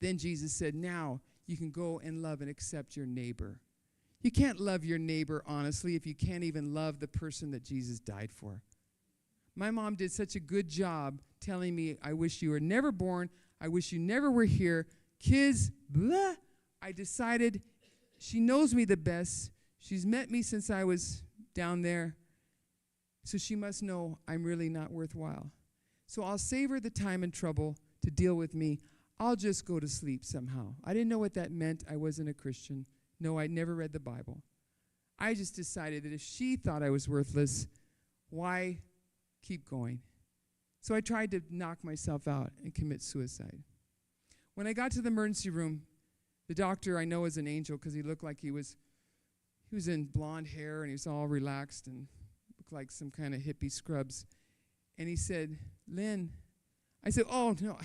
Then Jesus said, now you can go and love and accept your neighbor. You can't love your neighbor honestly if you can't even love the person that Jesus died for. My mom did such a good job telling me, I wish you were never born. I wish you never were here. Kids, blah. I decided she knows me the best. She's met me since I was down there. So she must know I'm really not worthwhile. So I'll save her the time and trouble to deal with me. I'll just go to sleep somehow. I didn't know what that meant. I wasn't a Christian. No, I'd never read the Bible. I just decided that if she thought I was worthless, why keep going? So I tried to knock myself out and commit suicide. When I got to the emergency room, the doctor I know is an angel because he looked like he was in blonde hair and he was all relaxed and looked like some kind of hippie scrubs. And he said, Lynn. I said, oh, no,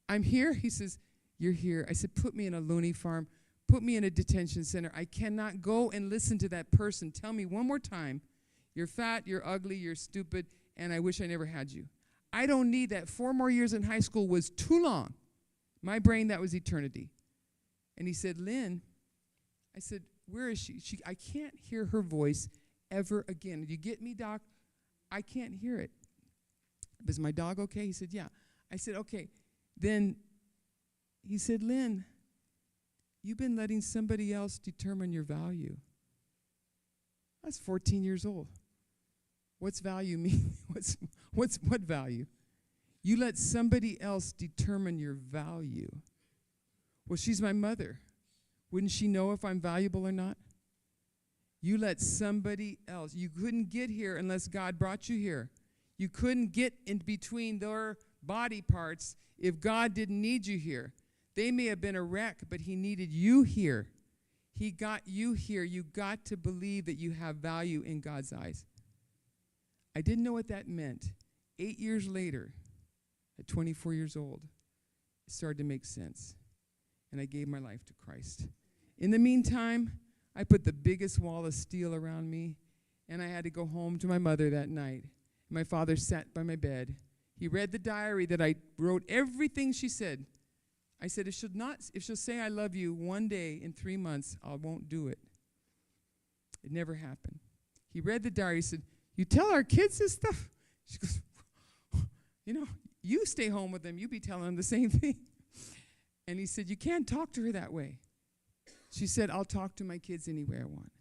I'm here? He says, you're here. I said, put me in a loony farm. Put me in a detention center. I cannot go and listen to that person tell me one more time, you're fat, you're ugly, you're stupid, and I wish I never had you. I don't need that. 4 more years in high school was too long. My brain, that was eternity. And he said, Lynn. I said, where is she? I can't hear her voice ever again. Did you get me, Doc? I can't hear it. Is my dog okay? He said, yeah. I said, okay. Then he said, Lynn, you've been letting somebody else determine your value. I was 14 years old. What's value mean? What value? You let somebody else determine your value. Well, she's my mother. Wouldn't she know if I'm valuable or not? You let somebody else. You couldn't get here unless God brought you here. You couldn't get in between their body parts if God didn't need you here. They may have been a wreck, but he needed you here. He got you here. You got to believe that you have value in God's eyes. I didn't know what that meant. 8 years later, at 24 years old, it started to make sense. And I gave my life to Christ. In the meantime, I put the biggest wall of steel around me, and I had to go home to my mother that night. My father sat by my bed. He read the diary that I wrote everything she said. I said, if she'll say I love you one day in 3 months, I won't do it. It never happened. He read the diary. He said, you tell our kids this stuff? She goes, you stay home with them. You be telling them the same thing. And he said, you can't talk to her that way. She said, I'll talk to my kids any way I want.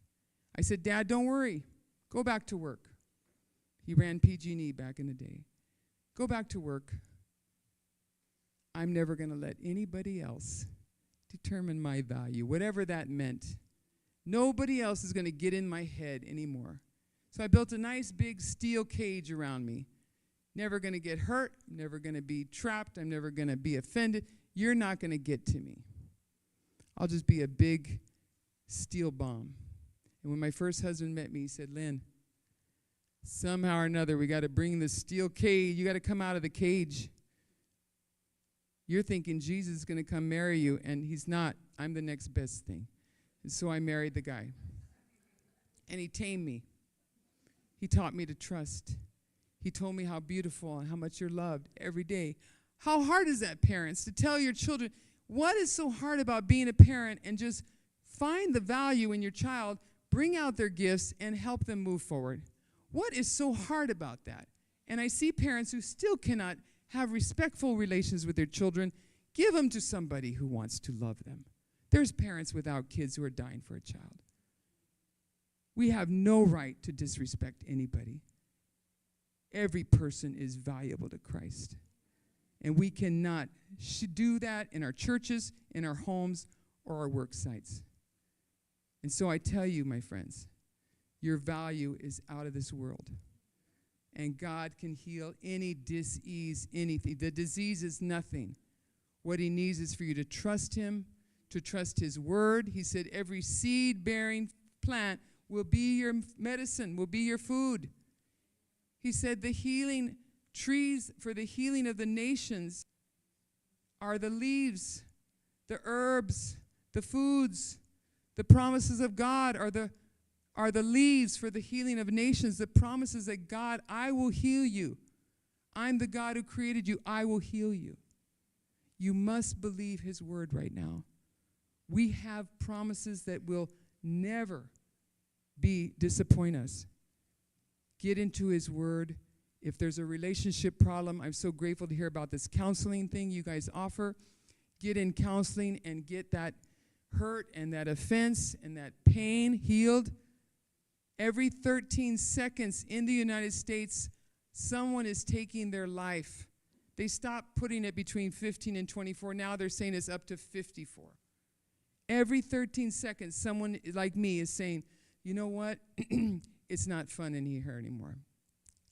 I said, Dad, don't worry. Go back to work. He ran PG&E back in the day. Go back to work. I'm never going to let anybody else determine my value, whatever that meant. Nobody else is going to get in my head anymore. So I built a nice big steel cage around me. Never going to get hurt. Never going to be trapped. I'm never going to be offended. You're not going to get to me. I'll just be a big steel bomb. And when my first husband met me, he said, Lynn, somehow or another, we got to bring the steel cage. You got to come out of the cage. You're thinking Jesus is going to come marry you, and he's not. I'm the next best thing. And so I married the guy. And he tamed me. He taught me to trust. He told me how beautiful and how much you're loved every day. How hard is that, parents, to tell your children, what is so hard about being a parent and just find the value in your child, bring out their gifts, and help them move forward? What is so hard about that? And I see parents who still cannot have respectful relations with their children. Give them to somebody who wants to love them. There's parents without kids who are dying for a child. We have no right to disrespect anybody. Every person is valuable to Christ. And we cannot do that in our churches, in our homes, or our work sites. And so I tell you, my friends, your value is out of this world. And God can heal any disease, anything. The disease is nothing. What he needs is for you to trust him, to trust his word. He said every seed-bearing plant will be your medicine, will be your food. He said the healing trees for the healing of the nations are the leaves, the herbs, the foods. The promises of God are the leaves for the healing of nations. The promises that God, I will heal you. I'm the God who created you. I will heal you. You must believe his word right now. We have promises that will never disappoint us. Get into his word. If there's a relationship problem, I'm so grateful to hear about this counseling thing you guys offer. Get in counseling and get that hurt and that offense and that pain healed. Every 13 seconds in the United States, someone is taking their life. They stopped putting it between 15 and 24. Now they're saying it's up to 54. Every 13 seconds, someone like me is saying, you know what? It's not fun in here anymore.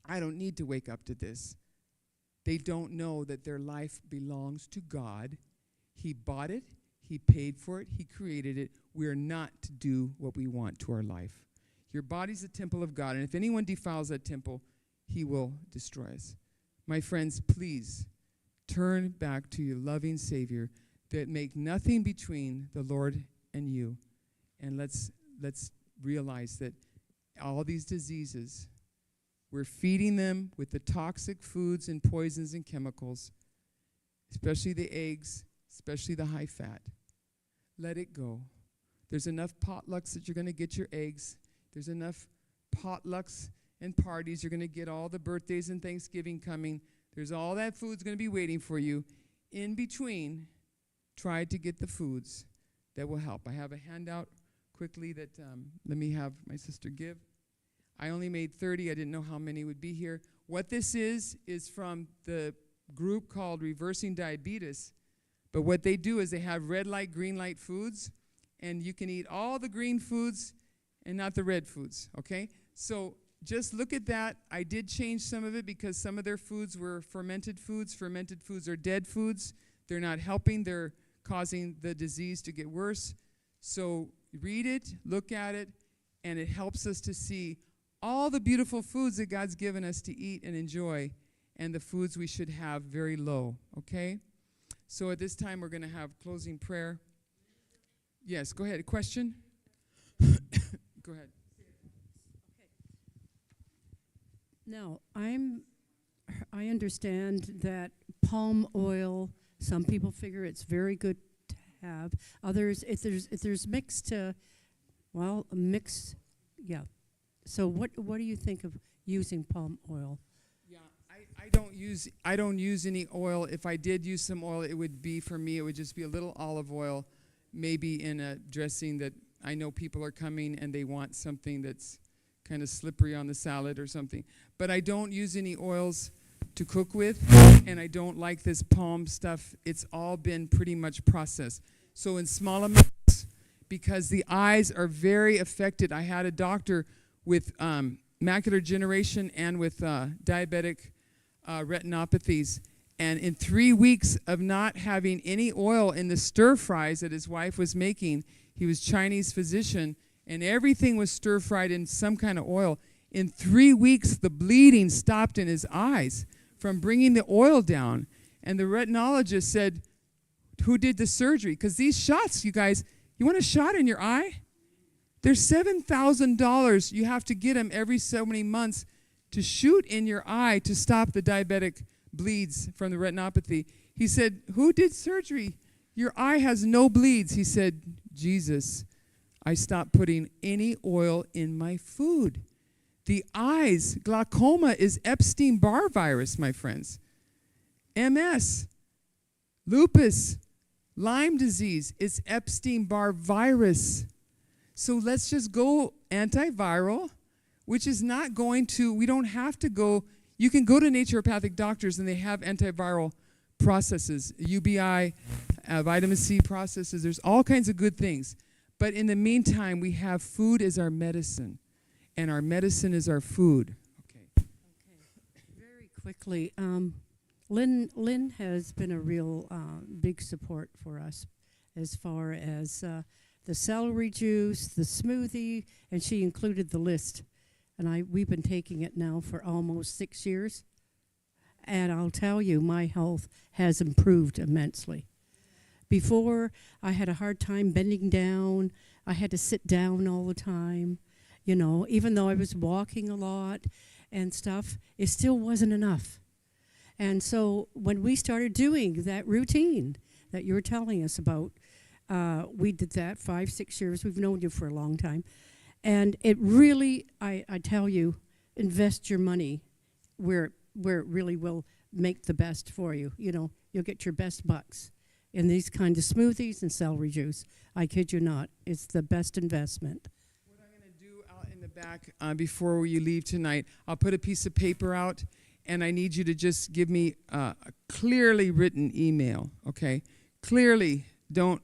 I don't need to wake up to this. They don't know that their life belongs to God. He bought it. He paid for it. He created it. We are not to do what we want to our life. Your body's a temple of God, and if anyone defiles that temple, he will destroy us. My friends, please turn back to your loving Savior that make nothing between the Lord and you. And let's realize that all these diseases, we're feeding them with the toxic foods and poisons and chemicals, especially the eggs, especially the high fat. Let it go. There's enough potlucks that you're going to get your eggs. There's enough potlucks and parties. You're going to get all the birthdays and Thanksgiving coming. There's all that food's going to be waiting for you. In between, try to get the foods that will help. I have a handout quickly that let me have my sister give. I only made 30. I didn't know how many would be here. What this is from the group called Reversing Diabetes. But what they do is they have red light, green light foods, and you can eat all the green foods and not the red foods, okay? So just look at that. I did change some of it because some of their foods were fermented foods. Fermented foods are dead foods. They're not helping. They're causing the disease to get worse. So read it, look at it, and it helps us to see all the beautiful foods that God's given us to eat and enjoy, and the foods we should have very low, okay? So at this time, we're going to have closing prayer. Yes, go ahead. A question? Go ahead. Now, I understand that palm oil, some people figure it's very good to have. Others, if there's mixed, yeah. So what do you think of using palm oil? Yeah, I don't use any oil. If I did use some oil, it would be, for me, it would just be a little olive oil, maybe in a dressing that I know people are coming and they want something that's kind of slippery on the salad or something. But I don't use any oils to cook with, and I don't like this palm stuff. It's all been pretty much processed. So in small amounts, because the eyes are very affected. I had a doctor with macular degeneration and with diabetic retinopathies. And in 3 weeks of not having any oil in the stir fries that his wife was making, he was Chinese physician, and everything was stir fried in some kind of oil. In 3 weeks, the bleeding stopped in his eyes from bringing the oil down. And the retinologist said, who did the surgery? Because these shots, you guys, you want a shot in your eye? There's $7,000 you have to get them every so many months to shoot in your eye to stop the diabetic bleeds from the retinopathy. He said, who did surgery? Your eye has no bleeds. He said, Jesus, I stopped putting any oil in my food. The eyes, glaucoma is Epstein-Barr virus, my friends. MS, lupus, Lyme disease, it's Epstein-Barr virus. So let's just go antiviral, which is not going to, we don't have to go, you can go to naturopathic doctors and they have antiviral processes, UBI, vitamin C processes, there's all kinds of good things. But in the meantime, we have food as our medicine, and our medicine is our food. Okay. Very quickly, Lynn has been a real big support for us as far as the celery juice, the smoothie, and she included the list. And we've been taking it now for almost 6 years. And I'll tell you, my health has improved immensely. Before, I had a hard time bending down. I had to sit down all the time. You know, even though I was walking a lot and stuff, it still wasn't enough. And so when we started doing that routine that you were telling us about, we did that 5-6 years. We've known you for a long time. And it really, I tell you, invest your money where it really will make the best for you. You know, you'll get your best bucks in these kind of smoothies and celery juice. I kid you not. It's the best investment. What I'm going to do out in the back before you leave tonight, I'll put a piece of paper out, and I need you to just give me a clearly written email, okay? Clearly, don't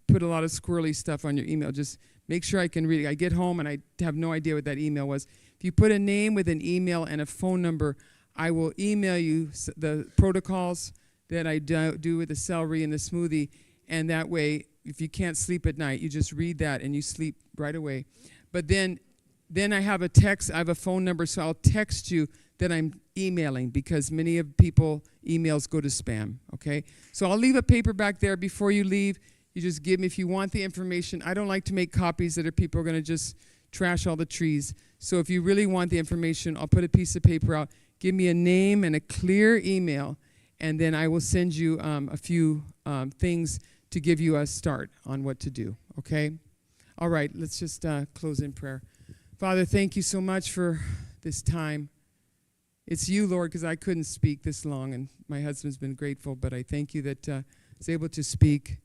put a lot of squirrely stuff on your email. Just make sure I can read it. I get home, and I have no idea what that email was. If you put a name with an email and a phone number, I will email you the protocols that I do with the celery and the smoothie, and that way, if you can't sleep at night, you just read that and you sleep right away. But then I have a text, I have a phone number, so I'll text you that I'm emailing, because many of people emails go to spam, okay? So I'll leave a paper back there before you leave. You just give me, if you want the information. I don't like to make copies that people are going to just trash all the trees. So if you really want the information, I'll put a piece of paper out. Give me a name and a clear email, and then I will send you a few things to give you a start on what to do, okay? All right, let's just close in prayer. Father, thank you so much for this time. It's you, Lord, because I couldn't speak this long, and my husband's been grateful, but I thank you that I was able to speak.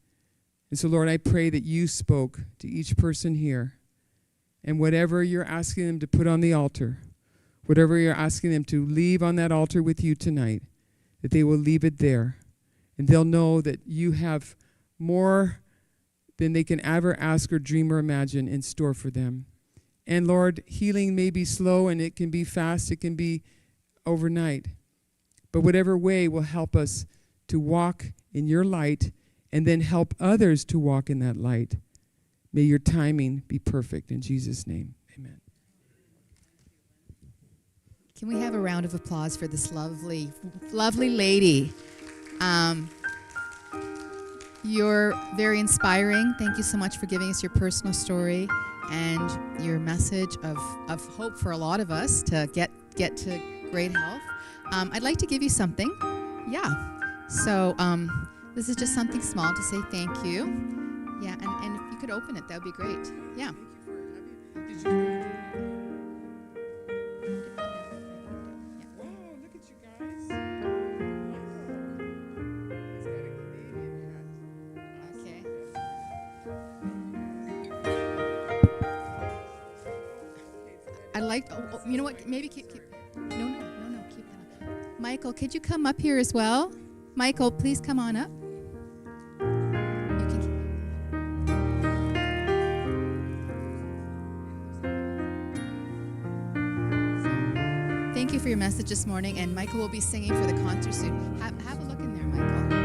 And so, Lord, I pray that you spoke to each person here, and whatever you're asking them to put on the altar, whatever you're asking them to leave on that altar with you tonight, that they will leave it there. And they'll know that you have more than they can ever ask or dream or imagine in store for them. And Lord, healing may be slow and it can be fast, it can be overnight. But whatever way will help us to walk in your light and then help others to walk in that light. May your timing be perfect in Jesus' name. Amen. Can we have a round of applause for this lovely, lovely lady? You're very inspiring. Thank you so much for giving us your personal story and your message of hope for a lot of us to get to great health. I'd like to give you something. Yeah. So this is just something small to say thank you. Yeah, and if you could open it, that would be great. Yeah. I'd like, you know what, maybe keep, no, keep that on. Michael, could you come up here as well? Michael, please come on up. You can Thank you for your message this morning, and Michael will be singing for the concert soon. Have a look in there, Michael.